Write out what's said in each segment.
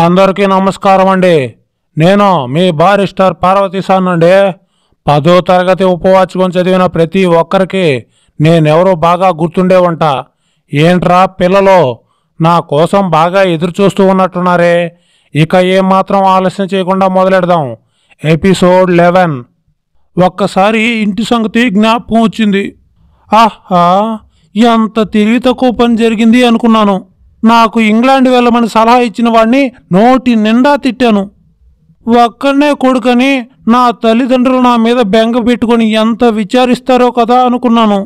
అందరికీ నమస్కారం అండి. నేను మీ బారిస్టర్ పార్వతీశాన్ అండి. 10వ తరగతి ఉపవాచకం చదివిన ప్రతి ఒక్కరికి నేనెవరో బాగా గుర్తుండే ఉంటా. ఏంట్రా పిల్లలు, నా కోసం బాగా ఎదురు చూస్తూ ఉన్నట్టున్నారే. ఇక ఏమాత్రం ఆలస్యం చేయకుండా మొదలెడదాం. ఎపిసోడ్ 11. ఒక్కసారి ఇంటి సంగతి జ్ఞాపకం వచ్చింది. ఆహా, ఎంత తెలివి తక్కువ పని జరిగింది అనుకున్నాను. నాకు ఇంగ్లాండ్ వెళ్ళమని సలహా ఇచ్చిన వాడిని నోటి నిండా తిట్టాను. ఒక్కనే కొడుకని నా తల్లిదండ్రులు నా మీద బెంగ పెట్టుకొని ఎంత విచారిస్తారో కదా అనుకున్నాను.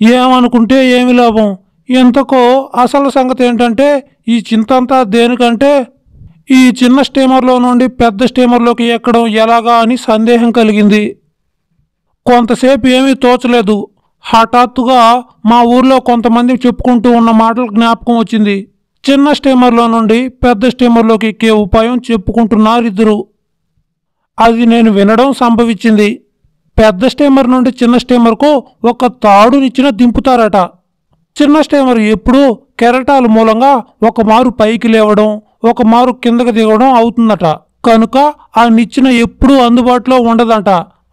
ఏమనుకుంటే ఏమి లాభం. ఎంతకో అసలు సంగతి ఏంటంటే, ఈ చింతంతా దేనికంటే ఈ చిన్న స్టీమర్లో నుండి పెద్ద స్టీమర్లోకి ఎక్కడం ఎలాగా అని సందేహం కలిగింది. కొంతసేపు ఏమీ తోచలేదు. హఠాత్తుగా మా ఊర్లో కొంతమంది చెప్పుకుంటూ ఉన్న మాటలు జ్ఞాపకం వచ్చింది. చిన్న స్టీమర్లో నుండి పెద్ద స్టీమర్లోకి ఎక్కే ఉపాయం చెప్పుకుంటున్నారు ఇద్దరు. అది నేను వినడం సంభవించింది. పెద్ద స్టీమర్ నుండి చిన్న స్టీమర్కు ఒక తాడునిచ్చిన దింపుతారట. చిన్న స్టీమర్ ఎప్పుడూ కెరటాల మూలంగా ఒక మారు పైకి లేవడం, ఒక మారు కిందకి దిగడం అవుతుందట. కనుక ఆ నిచ్చెన ఎప్పుడూ అందుబాటులో ఉండదంట.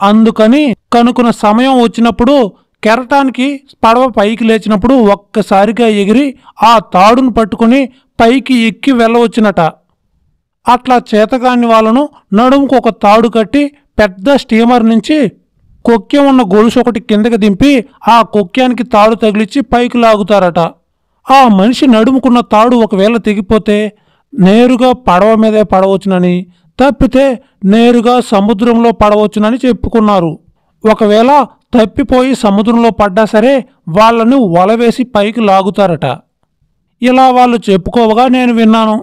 అందుకని కనుకున్న సమయం వచ్చినప్పుడు కెరటానికి పడవ పైకి లేచినప్పుడు ఒక్కసారిగా ఎగిరి ఆ తాడును పట్టుకుని పైకి ఎక్కి వెళ్ళవచ్చునట. అట్లా చేతగాని వాళ్ళను నడుముకు ఒక తాడు కట్టి పెద్ద స్టీమర్ నుంచి కొక్కెం ఉన్న గొలుసు ఒకటి కిందకి దింపి ఆ కొక్యానికి తాడు తగిలిచ్చి పైకి లాగుతారట. ఆ మనిషి నడుముకున్న తాడు ఒకవేళ తెగిపోతే నేరుగా పడవ మీదే పడవచ్చునని, తప్పితే నేరుగా సముద్రంలో పడవచ్చునని చెప్పుకున్నారు. ఒకవేళ తప్పిపోయి సముద్రంలో పడ్డా సరే వాళ్ళని వలవేసి పైకి లాగుతారట. ఇలా వాళ్ళు చెప్పుకోవగా నేను విన్నాను.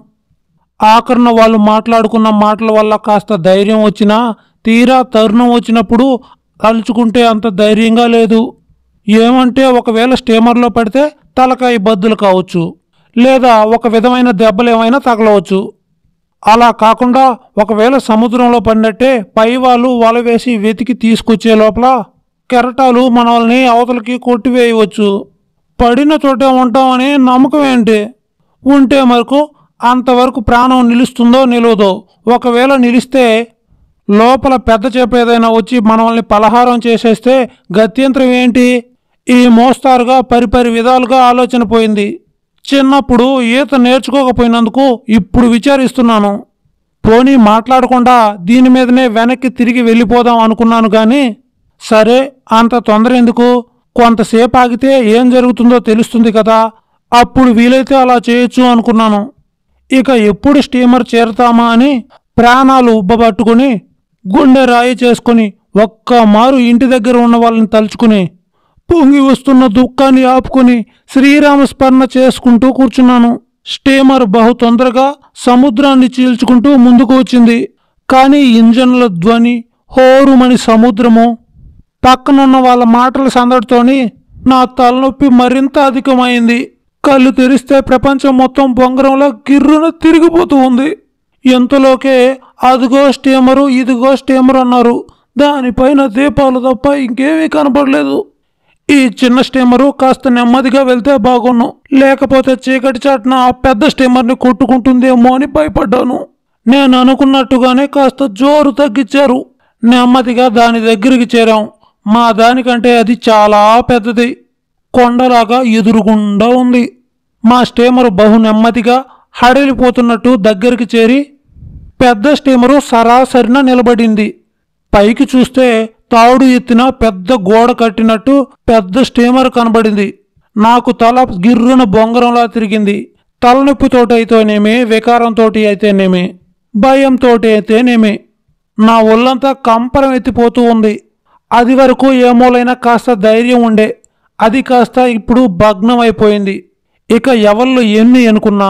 ఆఖరణ వాళ్ళు మాట్లాడుకున్న మాటల వల్ల కాస్త ధైర్యం వచ్చినా, తీరా తరుణం వచ్చినప్పుడు తలుచుకుంటే అంత ధైర్యంగా లేదు. ఏమంటే ఒకవేళ స్టీమర్లో పడితే తలకాయ బద్దులు కావచ్చు, లేదా ఒక విధమైన దెబ్బలేమైనా తగలవచ్చు. అలా కాకుండా ఒకవేళ సముద్రంలో పడినట్టే పై వాళ్ళు వల వేసి వెతికి తీసుకొచ్చే లోపల కెరటాలు మనల్ని అవతలకి కొట్టివేయవచ్చు. పడిన చోటే ఉంటామని నమ్మకం ఏంటి? ఉంటే మరకు అంతవరకు ప్రాణం నిలుస్తుందో నిలవదో. ఒకవేళ నిలిస్తే లోపల పెద్ద చేప ఏదైనా వచ్చి మనల్ని పలహారం చేసేస్తే గత్యంతరం ఏంటి? ఈ మోస్తారుగా పరిపరి విధాలుగా ఆలోచన పోయింది. చిన్నప్పుడు ఈత నేర్చుకోకపోయినందుకు ఇప్పుడు విచారిస్తున్నాను. పోనీ మాట్లాడకుండా దీని మీదనే వెనక్కి తిరిగి వెళ్ళిపోదాం అనుకున్నాను. కానీ సరే, అంత తొందర ఎందుకు? కొంతసేపు ఆగితే ఏం జరుగుతుందో తెలుస్తుంది కదా, అప్పుడు వీలైతే అలా చేయొచ్చు అనుకున్నాను. ఇక ఎప్పుడు స్టీమర్ చేరతామా అని ప్రాణాలు ఉబ్బబట్టుకుని గుండె రాయి చేసుకుని ఒక్క మారు ఇంటి దగ్గర ఉన్న వాళ్ళని తలుచుకుని పొంగి వస్తున్న దుఃఖాన్ని ఆపుకుని శ్రీరామస్మరణ చేసుకుంటూ కూర్చున్నాను. స్టీమర్ బహు తొందరగా సముద్రాన్ని చీల్చుకుంటూ ముందుకు వచ్చింది. కానీ ఇంజన్ల ధ్వని, హోరుమని సముద్రము, పక్కనున్న వాళ్ళ మాటల సందడితోని నా తలనొప్పి మరింత అధికమైంది. కళ్ళు తెరిస్తే ప్రపంచం మొత్తం బొంగరంలో గిర్రున తిరిగిపోతూ ఉంది. ఎంతలోకే అదిగో స్టీమరు, ఇదిగో స్టీమర్ అన్నారు. దానిపైన దీపాలు తప్ప ఇంకేమీ కనపడలేదు. ఈ చిన్న స్టీమరు కాస్త నెమ్మదిగా వెళ్తే బాగున్ను, లేకపోతే చీకటి చాటున ఆ పెద్ద స్టీమర్ని కొట్టుకుంటుందేమో అని భయపడ్డాను. నేను అనుకున్నట్టుగానే కాస్త జోరు తగ్గించారు. నెమ్మదిగా దాని దగ్గరికి చేరాం. మా దానికంటే అది చాలా పెద్దది, కొండలాగా ఎదురుగుండా ఉంది. మా స్టీమరు బహు నెమ్మదిగా హడలిపోతున్నట్టు దగ్గరికి చేరి పెద్ద స్టీమరు సరాసరిన నిలబడింది. పైకి చూస్తే తాడు ఎత్తిన పెద్ద గోడ కట్టినట్టు పెద్ద స్టీమర్ కనబడింది. నాకు తల గిర్రున బొంగరంలా తిరిగింది. తలనొప్పితోటి అయితేనేమి, వికారంతో అయితేనేమి, భయంతో అయితేనేమి నా ఒళ్ళంతా కంపరం ఎత్తిపోతూ ఉంది. అది వరకు ఏమోలైనా కాస్త ధైర్యం ఉండే, అది కాస్త ఇప్పుడు భగ్నం అయిపోయింది. ఇక ఎవళ్ళు ఎన్ని అనుకున్నా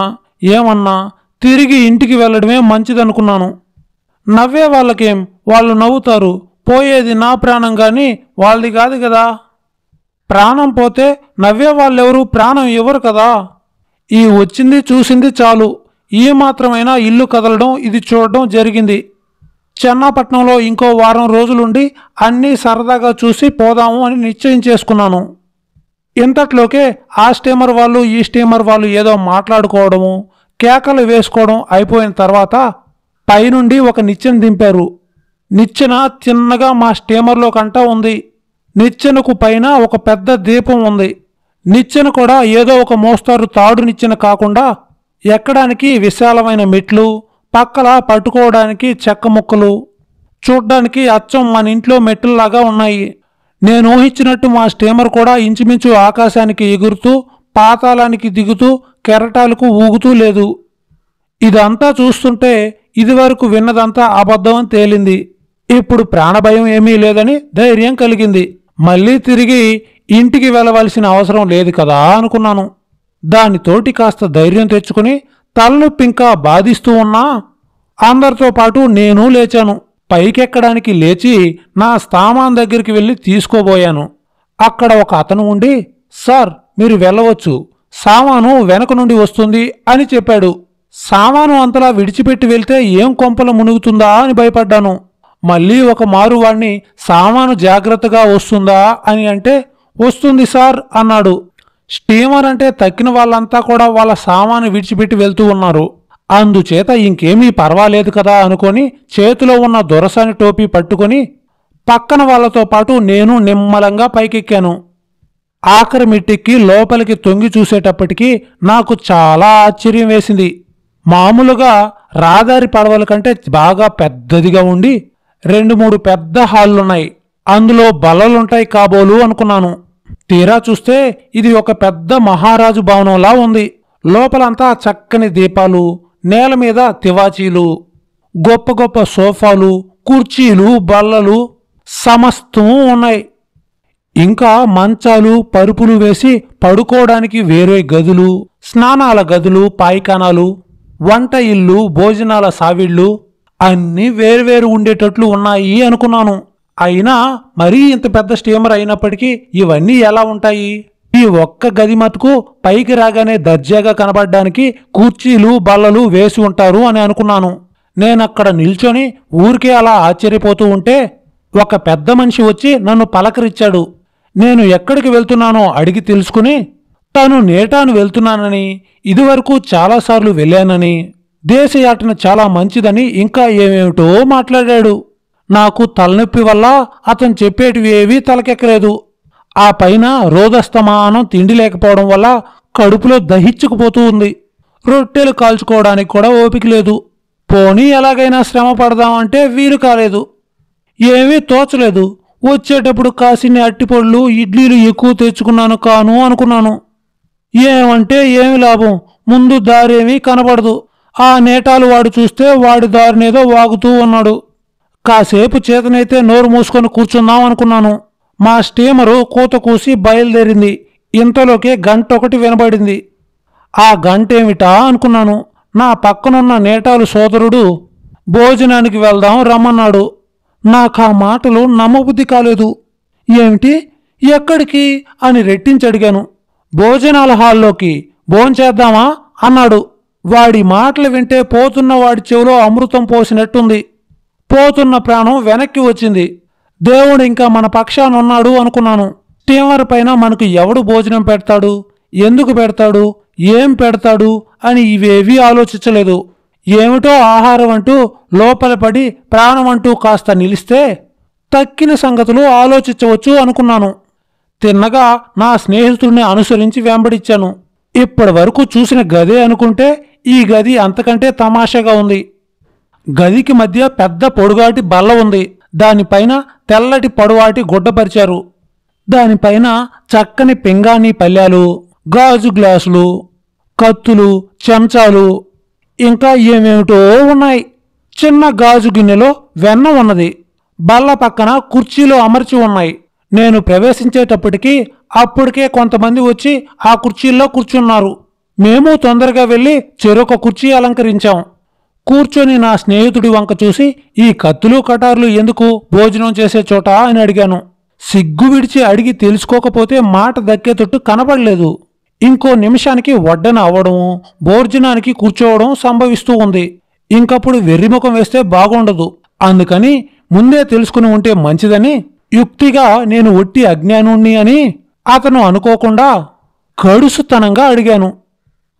ఏమన్నా తిరిగి ఇంటికి వెళ్ళడమే మంచిదనుకున్నాను. నవ్వే వాళ్ళకేం, వాళ్ళు నవ్వుతారు. పోయేది నా ప్రాణం కానీ వాళ్ళది కాదు కదా. ప్రాణం పోతే నవ్వే వాళ్ళెవరు ప్రాణం ఇవ్వరు కదా. ఈ వచ్చింది చూసింది చాలు. ఈ మాత్రమైనా ఇల్లు కదలడం, ఇది చూడడం జరిగింది. చెన్నాపట్నంలో ఇంకో వారం రోజులుండి అన్నీ సరదాగా చూసి పోదాము అని నిశ్చయం చేసుకున్నాను. ఇంతట్లోకే ఆ స్టీమర్ వాళ్ళు ఈ స్టీమర్ వాళ్ళు ఏదో మాట్లాడుకోవడము, కేకలు వేసుకోవడం అయిపోయిన తర్వాత పైనుండి ఒక నిచ్చెన దింపారు. నిచ్చెన చిన్నగా మా స్టీమర్లో కంటా ఉంది. నిచ్చెనకు పైన ఒక పెద్ద దీపం ఉంది. నిచ్చెన కూడా ఏదో ఒక మోస్తారు తాడు నిచ్చెన కాకుండా ఎక్కడానికి విశాలమైన మెట్లు, పక్కల పట్టుకోవడానికి చెక్క ముక్కలు, చూడ్డానికి అచ్చం మన ఇంట్లో మెట్లులాగా ఉన్నాయి. నేను ఊహించినట్టు మా స్టీమర్ కూడా ఇంచుమించు ఆకాశానికి ఎగురుతూ, పాతాళానికి దిగుతూ, కెరటాలకు ఊగుతూ లేదు. ఇదంతా చూస్తుంటే ఇదివరకు విన్నదంతా అబద్ధం అని తేలింది. ఇప్పుడు ప్రాణభయం ఏమీ లేదని ధైర్యం కలిగింది. మళ్ళీ తిరిగి ఇంటికి వెళ్ళవలసిన అవసరం లేదు కదా అనుకున్నాను. దానితోటి కాస్త ధైర్యం తెచ్చుకుని తలనొప్పి ఇంకా బాధిస్తూ ఉన్నా అందరితో పాటు నేను లేచాను. పైకెక్కడానికి లేచి నా సామాన్ దగ్గరికి వెళ్ళి తీసుకోబోయాను. అక్కడ ఒక అతను ఉండి, సార్ మీరు వెళ్ళవచ్చు, సామాను వెనక నుండి వస్తుంది అని చెప్పాడు. సామాను అంతలా విడిచిపెట్టి వెళ్తే ఏం కొంపల మునుగుతుందా అని భయపడ్డాను. మళ్ళీ ఒక మారు వాణ్ణి సామాను జాగ్రత్తగా వస్తుందా అని అంటే, వస్తుంది సార్ అన్నాడు. స్టీమర్ అంటే తక్కిన వాళ్ళంతా కూడా వాళ్ళ సామాను విడిచిపెట్టి వెళ్తూ ఉన్నారు. అందుచేత ఇంకేమీ పర్వాలేదు కదా అనుకొని చేతిలో ఉన్న దొరసాని టోపీ పట్టుకొని పక్కన వాళ్లతో పాటు నేను నిమ్మలంగా పైకెక్కాను. ఆఖరి మిట్టికి లోపలికి తొంగి చూసేటప్పటికీ నాకు చాలా ఆశ్చర్యం వేసింది. మామూలుగా రాదారి పడవల కంటే బాగా పెద్దదిగా ఉండి 2-3 పెద్ద హాళ్ళున్నాయి. అందులో బల్లలుంటాయి కాబోలు అనుకున్నాను. తీరా చూస్తే ఇది ఒక పెద్ద మహారాజు భవనంలా ఉంది. లోపలంతా చక్కని దీపాలు, నేల మీద తివాచీలు, గొప్ప గొప్ప సోఫాలు, కుర్చీలు, బల్లలు సమస్తం ఉన్నాయి. ఇంకా మంచాలు, పరుపులు వేసి పడుకోవడానికి వేరే గదులు, స్నానాల గదులు, పాయిఖానాలు, వంట ఇల్లు, భోజనాల సావిళ్ళు అన్నీ వేర్వేరు ఉండేటట్లు ఉన్నాయి అనుకున్నాను. అయినా మరీ ఇంత పెద్ద స్టీమర్ అయినప్పటికీ ఇవన్నీ ఎలా ఉంటాయి? ఈ ఒక్క గది మటుకు పైకి రాగానే దర్జాగా కనబడ్డానికి కుర్చీలు, బల్లలు వేసి ఉంటారు అని అనుకున్నాను. నేనక్కడ నిల్చొని ఊరికే అలా ఆశ్చర్యపోతూ ఉంటే ఒక పెద్ద మనిషి వచ్చి నన్ను పలకరించాడు. నేను ఎక్కడికి వెళ్తున్నానో అడిగి తెలుసుకుని తాను నేటాను వెళ్తున్నానని, ఇదివరకు చాలాసార్లు వెళ్ళానని, దేశయాటన చాలా మంచిదని ఇంకా ఏమేమిటో మాట్లాడాడు. నాకు తలనొప్పి వల్ల అతను చెప్పేటివి ఏవీ తలకెక్కలేదు. ఆ పైన రోదస్తమానం తిండి లేకపోవడం వల్ల కడుపులో దహించుకుపోతూ ఉంది. రొట్టెలు కాల్చుకోవడానికి కూడా ఓపిక లేదు. పోనీ ఎలాగైనా శ్రమ పడదామంటే వీలు కాలేదు. ఏమీ తోచలేదు. వచ్చేటప్పుడు కాసిన్ని అట్టిపళ్ళు, ఇడ్లీలు ఎక్కువ తెచ్చుకున్నాను కాను అనుకున్నాను. ఏమంటే ఏమి లాభం, ముందు దారేమీ కనబడదు. ఆ నేటాలు వాడు చూస్తే వాడి దారినేదో వాగుతూ ఉన్నాడు. కాసేపు చేతనైతే నోరు మూసుకొని కూర్చుందాం అనుకున్నాను. మా స్టీమరు కూత కూసి బయలుదేరింది. ఇంతలోకే గంట ఒకటి వినబడింది. ఆ గంటేమిటా అనుకున్నాను. నా పక్కనున్న నేటాలు సోదరుడు భోజనానికి వెళ్దాం రమ్మన్నాడు. నాకు ఆ మాటలు నమ్మబుద్ధి కాలేదు. ఏమిటి, ఎక్కడికి అని రెట్టించడిగాను. భోజనాల హాల్లోకి, భోంచేద్దామా అన్నాడు. వాడి మాటలు వింటే పోతున్న వాడి చెవిలో అమృతం పోసినట్టుంది. పోతున్న ప్రాణం వెనక్కి వచ్చింది. దేవుడు ఇంకా మన పక్షానున్నాడు అనుకున్నాను. స్టీమర్ పైన మనకు ఎవడు భోజనం పెడతాడు, ఎందుకు పెడతాడు, ఏం పెడతాడు అని ఇవేవీ ఆలోచించలేదు. ఏమిటో ఆహారం అంటూ లోపల పడి ప్రాణం అంటూ కాస్త నిలిస్తే తక్కిన సంగతులు ఆలోచించవచ్చు అనుకున్నాను. తిన్నగా నా స్నేహితుడిని అనుసరించి వెంబడించాను. ఇప్పటి వరకు చూసిన గదే అనుకుంటే ఈ గది అంతకంటే తమాషాగా ఉంది. గదికి మధ్య పెద్ద పొడుగాటి బల్ల ఉంది. దానిపైన తెల్లటి పొడవాటి గుడ్డపరిచారు. దానిపైన చక్కని పింగాణి పళ్ళ్యాలు, గాజు గ్లాసులు, కత్తులు, చెంచాలు ఇంకా ఏమేమిటో ఉన్నాయి. చిన్న గాజు గిన్నెలో వెన్న ఉన్నది. బల్ల పక్కన కుర్చీలు అమర్చి ఉన్నాయి. నేను ప్రవేశించేటప్పటికీ అప్పటికే కొంతమంది వచ్చి ఆ కుర్చీల్లో కూర్చున్నారు. మేము తొందరగా వెళ్ళి చెరొక కుర్చీ అలంకరించాం. కూర్చొని నా స్నేహితుడి వంక చూసి, ఈ కత్తులు కటార్లు ఎందుకు భోజనం చేసే చోట అని అడిగాను. సిగ్గు విడిచి అడిగి తెలుసుకోకపోతే మాట దక్కేటట్టు కనబడలేదు. ఇంకో నిమిషానికి వడ్డన అవ్వడం, భోజనానికి కూర్చోవడం సంభవిస్తూ ఉంది. ఇంకప్పుడు వెర్రిముఖం వేస్తే బాగుండదు. అందుకని ముందే తెలుసుకుని ఉంటే మంచిదని యుక్తిగా నేను ఒట్టి అజ్ఞానుణ్ణి అని అతను అనుకోకుండా కడుసుతనంగా అడిగాను.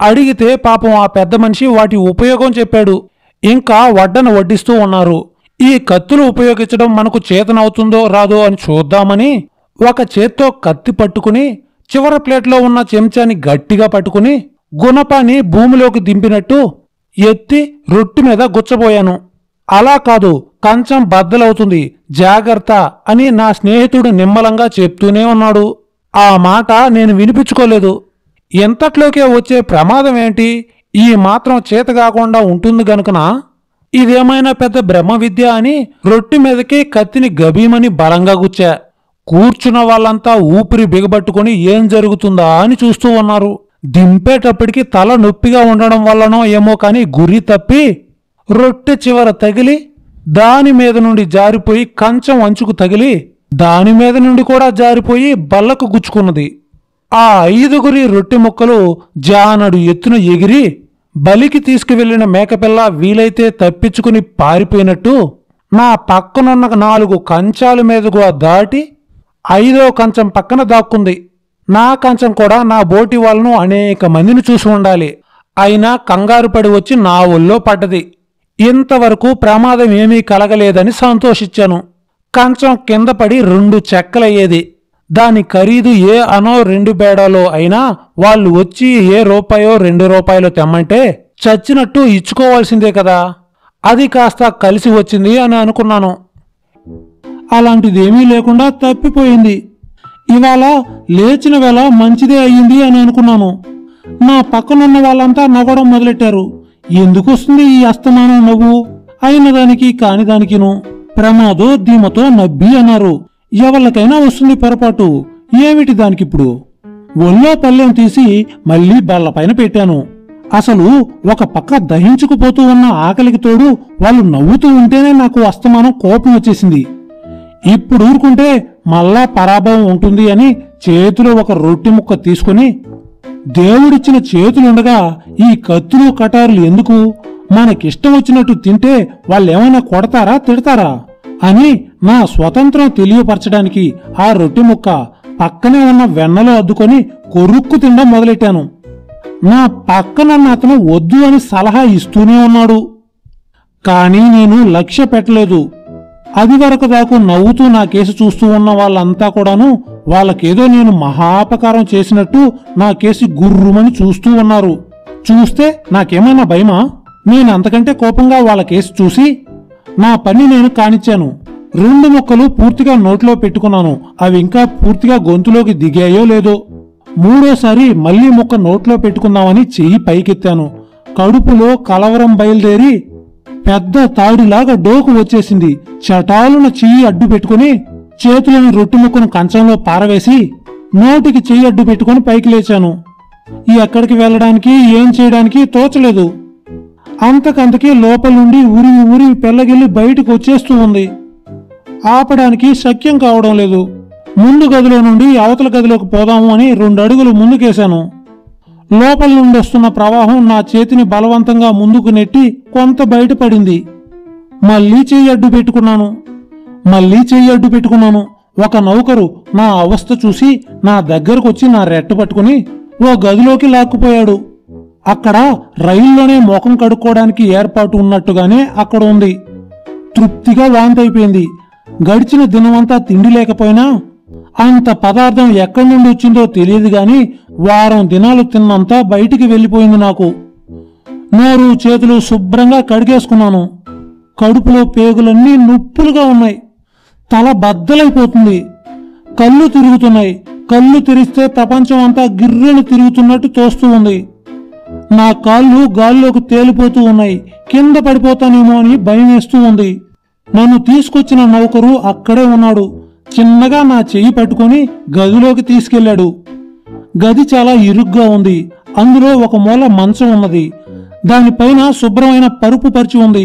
అడిగితే పాపం ఆ పెద్ద మనిషి వాటి ఉపయోగం చెప్పాడు. ఇంకా వడ్డన వడ్డిస్తూ ఉన్నారు. ఈ కత్తులు ఉపయోగించడం మనకు చేతనవుతుందో రాదో అని చూద్దామని ఒక చేత్తో కత్తి పట్టుకుని చివరి ప్లేట్లో ఉన్న చెంచాని గట్టిగా పట్టుకుని గుణపాన్ని భూమిలోకి దింపినట్టు ఎత్తి రొట్టె మీద గుచ్చబోయాను. అలా కాదు, కంచం బద్దలవుతుంది, జాగ్రత్త అని నా స్నేహితుడు నిమ్మలంగా చెప్తూనే ఉన్నాడు. ఆ మాట నేను వినిపించుకోలేదు. ఎంతట్లోకే వచ్చే ప్రమాదం ఏంటి? ఈ మాత్రం చేతగాకుండా ఉంటుంది గనుకనా? ఇదేమైనా పెద్ద బ్రహ్మ విద్య అని రొట్టె మీదకి కత్తిని గభీమని బలంగా గుచ్చా. కూర్చున్న వాళ్ళంతా ఊపిరి బిగబట్టుకుని ఏం జరుగుతుందా అని చూస్తూ ఉన్నారు. దింపేటప్పటికి తల నొప్పిగా ఉండడం వల్లనో ఏమో కాని గురి తప్పి రొట్టె చివర తగిలి దాని మీద నుండి జారిపోయి కంచం అంచుకు తగిలి దాని మీద నుండి కూడా జారిపోయి బల్లకు గుచ్చుకున్నది. ఆ 5గురి రొట్టె ముక్కలు జానడు ఎత్తున ఎగిరి బలికి తీసుకువెళ్లిన మేకపిల్ల వీలైతే తప్పించుకుని పారిపోయినట్టు నా పక్కనున్న 4 కంచాల మీదుగా దాటి 5వ కంచం పక్కన దాక్కుంది. నా కంచం కూడా నా బోటి వాళ్ళను అనేక మందిని చూసి ఉండాలి. అయినా కంగారు పడి వచ్చి నా ఒళ్ళో పడ్డది. ఇంతవరకు ప్రమాదం ఏమీ కలగలేదని సంతోషించాను. కంచం కింద పడి 2 చెక్కలయ్యేది. దాని ఖరీదు ఏ అనో 2 బేడాలో అయినా వాళ్ళు వచ్చి ఏ రూపాయో 2 రూపాయలో తెమ్మంటే చచ్చినట్టు ఇచ్చుకోవాల్సిందే కదా. అది కాస్త కలిసి వచ్చింది అని అనుకున్నాను. అలాంటిదేమీ లేకుండా తప్పిపోయింది. ఇవాళ లేచిన వేళ మంచిదే అయ్యింది అని అనుకున్నాను. నా పక్కనున్న వాళ్ళంతా నవ్వడం మొదలెట్టారు. ఎందుకు వస్తుంది ఈ అస్తమానం నవ్వు? అయిన దానికి కాని దానికిను ప్రమాదో ధీమతో నవ్వి అన్నారు. ఎవరికైనా వస్తుంది పొరపాటు. ఏమిటి దానికిప్పుడు? ఒళ్ళో పళ్ళెం తీసి మళ్లీ బల్లపైన పెట్టాను. అసలు ఒక పక్క దహించుకుపోతూ ఉన్న ఆకలికి తోడు వాళ్ళు నవ్వుతూ ఉంటేనే నాకు అస్తమానం కోపం వచ్చేసింది. ఇప్పుడు ఊరుకుంటే మళ్ళా పరాభవం ఉంటుంది అని చేతిలో ఒక రొట్టె ముక్క తీసుకుని, దేవుడిచ్చిన చేతులుండగా ఈ కత్తులు కటారులు ఎందుకు? మనకిష్టం వచ్చినట్టు తింటే వాళ్ళేమైనా కొడతారా తిడతారా అని నా స్వతంత్రం తెలియపరచడానికి ఆ రొట్టె ముక్క పక్కనే ఉన్న వెన్నలో అద్దుకొని కొరుక్కు తినడం మొదలెట్టాను. నా పక్కనన్న అతను వద్దు అని సలహా ఇస్తూనే ఉన్నాడు. కానీ నేను లక్ష్య పెట్టలేదు. అది వరకు దాకా నవ్వుతూ నా కేసు చూస్తూ ఉన్న వాళ్ళంతా కూడాను వాళ్ళకేదో నేను మహాపకారం చేసినట్టు నా కేసి గుర్రుమని చూస్తూ ఉన్నారు. చూస్తే నాకేమైనా భయమా? నేను అంతకంటే కోపంగా వాళ్ళ కేసు చూసి నా పని నేను కానిచ్చాను. 2 ముక్కలు పూర్తిగా నోట్లో పెట్టుకున్నాను. అవి ఇంకా పూర్తిగా గొంతులోకి దిగాయో లేదో. 3వసారి మళ్లీ ముక్క నోట్లో పెట్టుకుందామని చెయ్యి పైకెత్తాను. కడుపులో కలవరం బయలుదేరి పెద్ద తాడిలాగా డోకు వచ్చేసింది. చటాలున చెయ్యి అడ్డు పెట్టుకుని చేతులను రొట్టె ముక్కను కంచంలో పారవేసి నోటికి చెయ్యి అడ్డు పెట్టుకుని పైకి లేచాను. ఎక్కడికి వెళ్లడానికి ఏం చేయడానికి తోచలేదు. అంతకంతకీ లోపల నుండి ఉరిమి ఉరిమి పెళ్ళగిల్లి బయటకు వచ్చేస్తూ ఉంది. ఆపడానికి శక్యం కావడం లేదు. ముందు గదిలో నుండి అవతల గదిలోకి పోదాము అని 2 అడుగులు ముందుకేశాను. లోపల నుండి వస్తున్న ప్రవాహం నా చేతిని బలవంతంగా ముందుకు నెట్టి కొంత బయటపడింది. మళ్లీ చెయ్యి అడ్డు పెట్టుకున్నాను. ఒక నౌకరు నా అవస్థ చూసి నా దగ్గరకొచ్చి నా రెట్ట పట్టుకుని ఓ గదిలోకి లాక్కుపోయాడు. అక్కడ రైల్లోనే ముఖం కడుక్కోవడానికి ఏర్పాటు ఉన్నట్టుగానే అక్కడ ఉంది. తృప్తిగా వాంతైపోయింది. గడిచిన దినమంతా తిండి లేకపోయినా అంత పదార్థం ఎక్కడి నుండి వచ్చిందో తెలియదు గాని వారం దినాలు తిన్నంతా బయటికి వెళ్ళిపోయింది నాకు. నోరు చేతులు శుభ్రంగా కడిగేసుకున్నాను. కడుపులో పేగులన్నీ నొప్పులుగా ఉన్నాయి. తల బద్దలైపోతుంది. కళ్ళు తిరుగుతున్నాయి. కళ్ళు తెరిస్తే ప్రపంచం అంతా గిర్రెలు తిరుగుతున్నట్టు తోస్తూ ఉంది. నా కాళ్ళు గాల్లోకి తేలిపోతూ ఉన్నాయి. కింద పడిపోతానేమో అని భయం వేస్తూ ఉంది. నన్ను తీసుకొచ్చిన నౌకరు అక్కడే ఉన్నాడు. చిన్నగా నా చెయ్యి పట్టుకుని గదిలోకి తీసుకెళ్లాడు. గది చాలా ఇరుగ్గా ఉంది. అందులో ఒక మూల మంచం ఉన్నది. దానిపైన శుభ్రమైన పరుపు పరిచి ఉంది.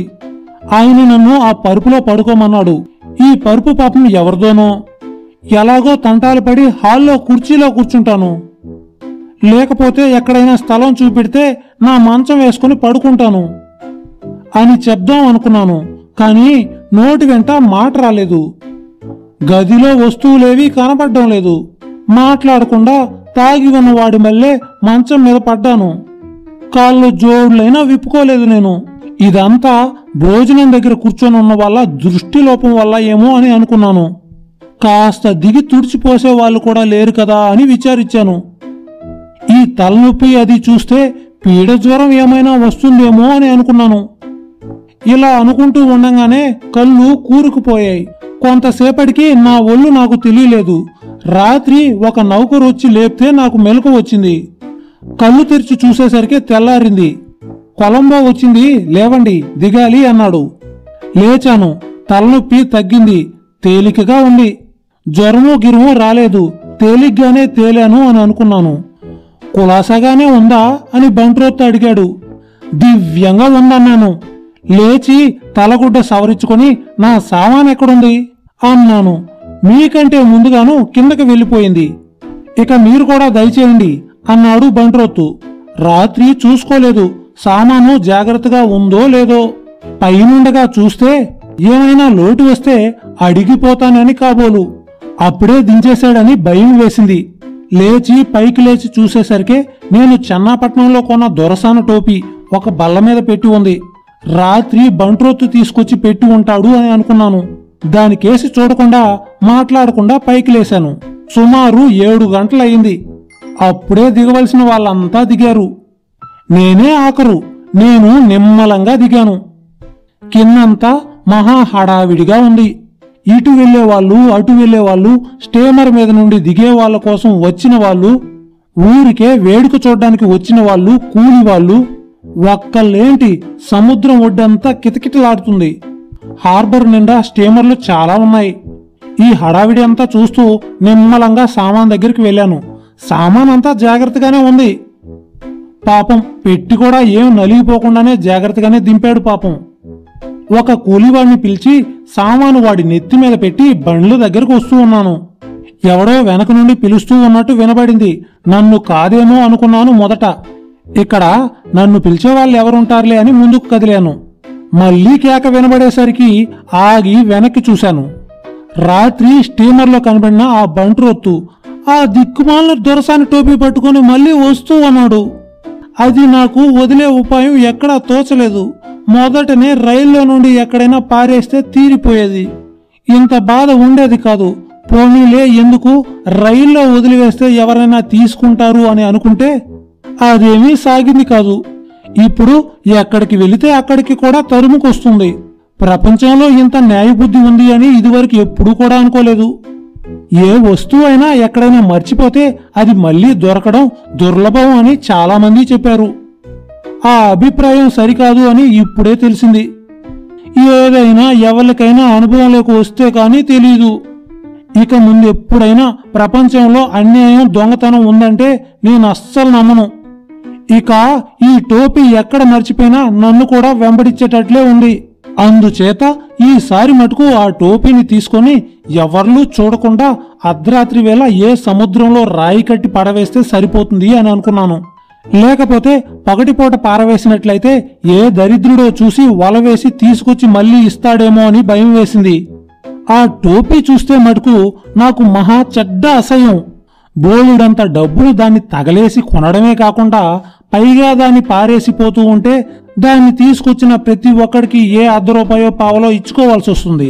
ఆయన నన్ను ఆ పరుపులో పడుకోమన్నాడు. ఈ పరుపు పాపం ఎవరిదోనో. ఎలాగో తంటాలు పడి హాల్లో కుర్చీలో కూర్చుంటాను. లేకపోతే ఎక్కడైనా స్థలం చూపెడితే నా మంచం వేసుకుని పడుకుంటాను అని చెప్దాం అనుకున్నాను. కానీ నోటి వెంట మాట రాలేదు. గదిలో వస్తువులేవీ కనపడడం లేదు. మాట్లాడకుండా తాగి ఉన్నవాడి మళ్ళీ మంచం మీద పడ్డాను. కాళ్ళు జోడులైనా విప్పుకోలేదు నేను. ఇదంతా భోజనం దగ్గర కూర్చొని ఉన్న వల్ల దృష్టి లోపం వల్ల ఏమో అని అనుకున్నాను. కాస్త దిగి తుడిచిపోసే వాళ్ళు కూడా లేరు కదా అని విచారించాను. ఈ తలనొప్పి అది చూస్తే పీడ జ్వరం ఏమైనా వస్తుందేమో అని అనుకున్నాను. ఇలా అనుకుంటూ ఉండగానే కళ్ళు కూరుకుపోయాయి. కొంతసేపటికి నా ఒళ్ళు నాకు తెలియలేదు. రాత్రి ఒక నౌకరు వచ్చి లేపితే నాకు మెలకు వచ్చింది. కళ్ళు తెరిచి చూసేసరికి తెల్లారింది. కొలంబో వచ్చింది, లేవండి, దిగాలి అన్నాడు. లేచాను. తలనొప్పి తగ్గింది, తేలికగా ఉంది. జ్వరమో గిరుమో రాలేదు, తేలిగ్గానే తేలాను అని అనుకున్నాను. కులాసాగానే ఉందా అని బంట్రోత్ అడిగాడు. దివ్యంగా ఉందన్నాను. లేచి తలగుడ్డ సవరించుకొని నా సామాన్ ఎక్కడుంది అన్నాను. మీకంటే ముందుగాను కిందకి వెళ్ళిపోయింది. ఇక మీరు కూడా దయచేయండి అన్నాడు బంట్రోతు. రాత్రి చూసుకోలేదు, సామాను జాగ్రత్తగా ఉందో లేదో. పైనుండగా చూస్తే ఏమైనా లోటు వస్తే అడిగిపోతానని కాబోలు. అప్పుడే దించేశాడని భయం వేసింది. లేచి పైకి లేచి చూసేసరికి నేను చెన్నాపట్నంలో కొన్న దొరసాన టోపీ ఒక బల్ల మీద పెట్టి ఉంది. రాత్రి బంట్రోతు తీసుకొచ్చి పెట్టి ఉంటాడు అని అనుకున్నాను. దానికేసి చూడకుండా మాట్లాడకుండా పైకి లేశాను. సుమారు 7 గంటలయ్యింది. అప్పుడే దిగవలసిన వాళ్ళంతా దిగారు. నేనే ఆఖరు. నేను నిమ్మలంగా దిగాను. కిందంతా మహా హడావిడిగా ఉంది. ఇటు వెళ్లేవాళ్ళు అటు వెళ్లేవాళ్ళు, స్టీమర్ మీద నుండి దిగే వాళ్ళ కోసం వచ్చిన వాళ్ళు, ఊరికే వేడుక చూడ్డానికి వచ్చిన వాళ్ళు, కూలి వాళ్ళు. ఒక్కళ్ళేంటి, సముద్రం ఒడ్డంతా కితకిటలాడుతుంది. హార్బర్ నిండా స్టీమర్లు చాలా ఉన్నాయి. ఈ హడావిడి అంతా చూస్తూ నిమ్మలంగా సామాన్ దగ్గరికి వెళ్ళాను. సామాన్ అంతా జాగ్రత్తగానే ఉంది. పాపం పెట్టి కూడా ఏం నలిగిపోకుండానే జాగ్రత్తగానే దింపాడు పాపం. ఒక కూలివాడిని పిలిచి సామాను వాడి నెత్తి మీద పెట్టి బండ్ల దగ్గరకు వస్తూ ఉన్నాను. ఎవడో వెనక నుండి పిలుస్తూ ఉన్నట్టు వినబడింది. నన్ను కాదేమో అనుకున్నాను మొదట. ఇక్కడ నన్ను పిలిచేవాళ్ళు ఎవరుంటారులే అని ముందుకు కదిలాను. మళ్లీ కేక వినబడేసరికి ఆగి వెనక్కి చూశాను. రాత్రి స్టీమర్లో కనబడిన ఆ బంట్రోత్తు ఆ దిక్కుమాలిన దొరసాని టోపీ పట్టుకుని మళ్లీ వస్తూ ఉన్నాడు. అది నాకు వదిలే ఉపాయం ఎక్కడా తోచలేదు. మొదటనే రైల్లో నుండి ఎక్కడైనా పారేస్తే తీరిపోయేది. ఇంత బాధ ఉండేది కాదు. పోనీలే, ఎందుకు రైల్లో వదిలివేస్తే ఎవరైనా తీసుకుంటారు అని అనుకుంటే అదేమీ సాగింది కాదు. ఇప్పుడు ఎక్కడికి వెళితే అక్కడికి కూడా తరుముకొస్తుంది. ప్రపంచంలో ఇంత న్యాయబుద్ధి ఉంది అని ఇదివరకు ఎప్పుడూ కూడా అనుకోలేదు. ఏ వస్తువు అయినా ఎక్కడైనా మర్చిపోతే అది మళ్లీ దొరకడం దుర్లభం అని చాలామంది చెప్పారు. ఆ అభిప్రాయం సరికాదు అని ఇప్పుడే తెలిసింది. ఏదైనా ఎవరికైనా అనుభవంలోకి వస్తే కానీ తెలీదు. ఇక ముందు ఎప్పుడైనా ప్రపంచంలో అన్యాయం, దొంగతనం ఉందంటే నేను అస్సలు నమ్మను. ఇక ఈ టోపీ ఎక్కడ మర్చిపోయినా నన్ను కూడా వెంబడించేటట్లే ఉంది. అందుచేత ఈసారి మటుకు ఆ టోపీని తీసుకొని ఎవర్లూ చూడకుండా అర్ధరాత్రి వేళ ఏ సముద్రంలో రాయి కట్టి పడవేస్తే సరిపోతుంది అని అనుకున్నాను. లేకపోతే పగటిపూట పారవేసినట్లయితే ఏ దరిద్రుడో చూసి వలవేసి తీసుకొచ్చి మళ్లీ ఇస్తాడేమో అని భయం వేసింది. ఆ టోపీ చూస్తే మటుకు నాకు మహా చెడ్డ అసహ్యం. బోలుడంత డబ్బులు దాన్ని తగలేసి కొనడమే కాకుండా పైగా దాన్ని పారేసిపోతూ ఉంటే దాన్ని తీసుకొచ్చిన ప్రతి ఒక్కడికి ఏ ₹1 పావలో ఇచ్చుకోవాల్సి వస్తుంది.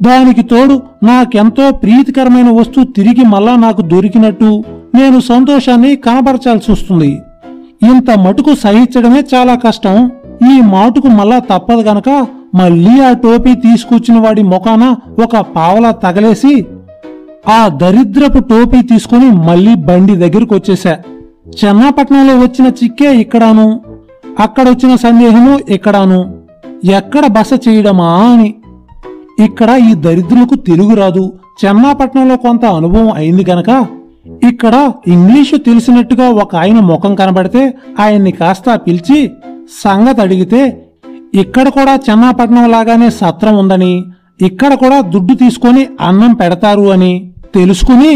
దానికి తోడు నాకెంతో ప్రీతికరమైన వస్తువు తిరిగి మళ్ళా నాకు దొరికినట్టు నేను సంతోషాన్ని కనబరచాల్సి వస్తుంది. ఇంత మటుకు సహించడమే చాలా కష్టం. ఈ మాటుకు మళ్ళా తప్పదు గనక మళ్లీ ఆ టోపీ తీసుకొచ్చిన వాడి ముఖాన ఒక పావలా తగలేసి ఆ దరిద్రపు టోపీ తీసుకుని మళ్లీ బండి దగ్గరకు వచ్చేశా. చెన్నాపట్నంలో వచ్చిన చిక్కే ఇక్కడాను, అక్కడొచ్చిన సందేహము ఇక్కడాను. ఎక్కడ బస చేయడమా అని. ఇక్కడ ఈ దరిద్రులకు తెలుగు రాదు. చెన్నాపట్నంలో కొంత అనుభవం అయింది గనక ఇక్కడ ఇంగ్లీషు తెలిసినట్టుగా ఒక ఆయన ముఖం కనబడితే ఆయన్ని కాస్త పిలిచి సంగతి అడిగితే ఇక్కడ కూడా చెన్నాపట్నం లాగానే సత్రం ఉందని, ఇక్కడ కూడా దుడ్డు తీసుకొని అన్నం పెడతారు అని తెలుసుకుని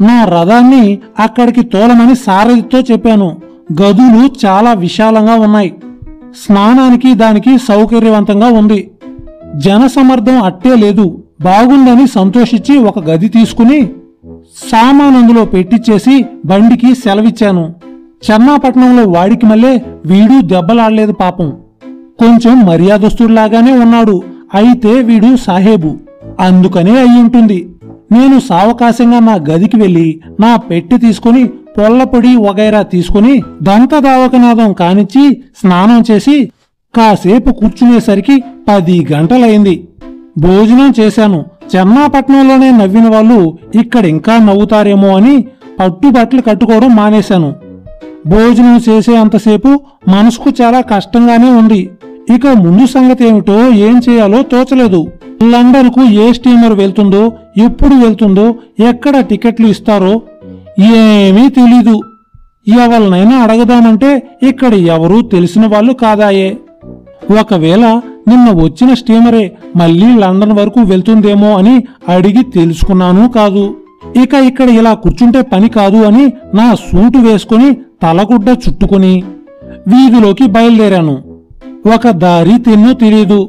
నా రథాన్ని అక్కడికి తోలమని సారథితో చెప్పాను. గదులు చాలా విశాలంగా ఉన్నాయి. స్నానానికి దానికి సౌకర్యవంతంగా ఉంది. జనసమర్థం అట్టే లేదు. బాగుందని సంతోషించి ఒక గది తీసుకుని సామాన్ అందులో పెట్టిచ్చేసి బండికి సెలవిచ్చాను. చెన్నాపట్నంలో వాడికి మళ్ళీ వీడు దెబ్బలాడలేదు పాపం. కొంచెం మర్యాదస్తుడిలాగానే ఉన్నాడు. అయితే వీడు సాహేబు, అందుకనే అయ్యుంటుంది. నేను సావకాశంగా నా గదికి వెళ్లి నా పెట్టి తీసుకుని పొల్లపొడి వగైరా తీసుకుని దంతదావకనాదం కానిచ్చి స్నానం చేసి కాసేపు కూర్చునేసరికి 10 గంటలైంది. భోజనం చేశాను. చెన్నాపట్నంలోనే నవ్విన వాళ్ళు ఇక్కడ ఇంకా నవ్వుతారేమో అని పట్టుబట్టలు కట్టుకోవడం మానేశాను. భోజనం చేసే అంతసేపు మనసుకు చాలా కష్టంగానే ఉంది. ఇక ముందు సంగతి ఏమిటో ఏం చేయాలో తోచలేదు. లండన్కు ఏ స్టీమర్ వెళ్తుందో, ఎప్పుడు వెళ్తుందో, ఎక్కడ టికెట్లు ఇస్తారో ఏమీ తెలీదు. ఎవరినైనా అడగదామంటే ఇక్కడ ఎవరూ తెలిసిన వాళ్ళు కాదాయే. ఒకవేళ నిన్న వచ్చిన స్టీమరే మళ్లీ లండన్ వరకు వెళ్తుందేమో అని అడిగి తెలుసుకున్నాను కాదు. ఇక ఇక్కడ ఇలా కూర్చుంటే పని కాదు అని నా సూటు వేసుకుని తలగుడ్డ చుట్టుకుని వీధిలోకి బయలుదేరాను. ఒక దారి తెన్నో తెలీదు.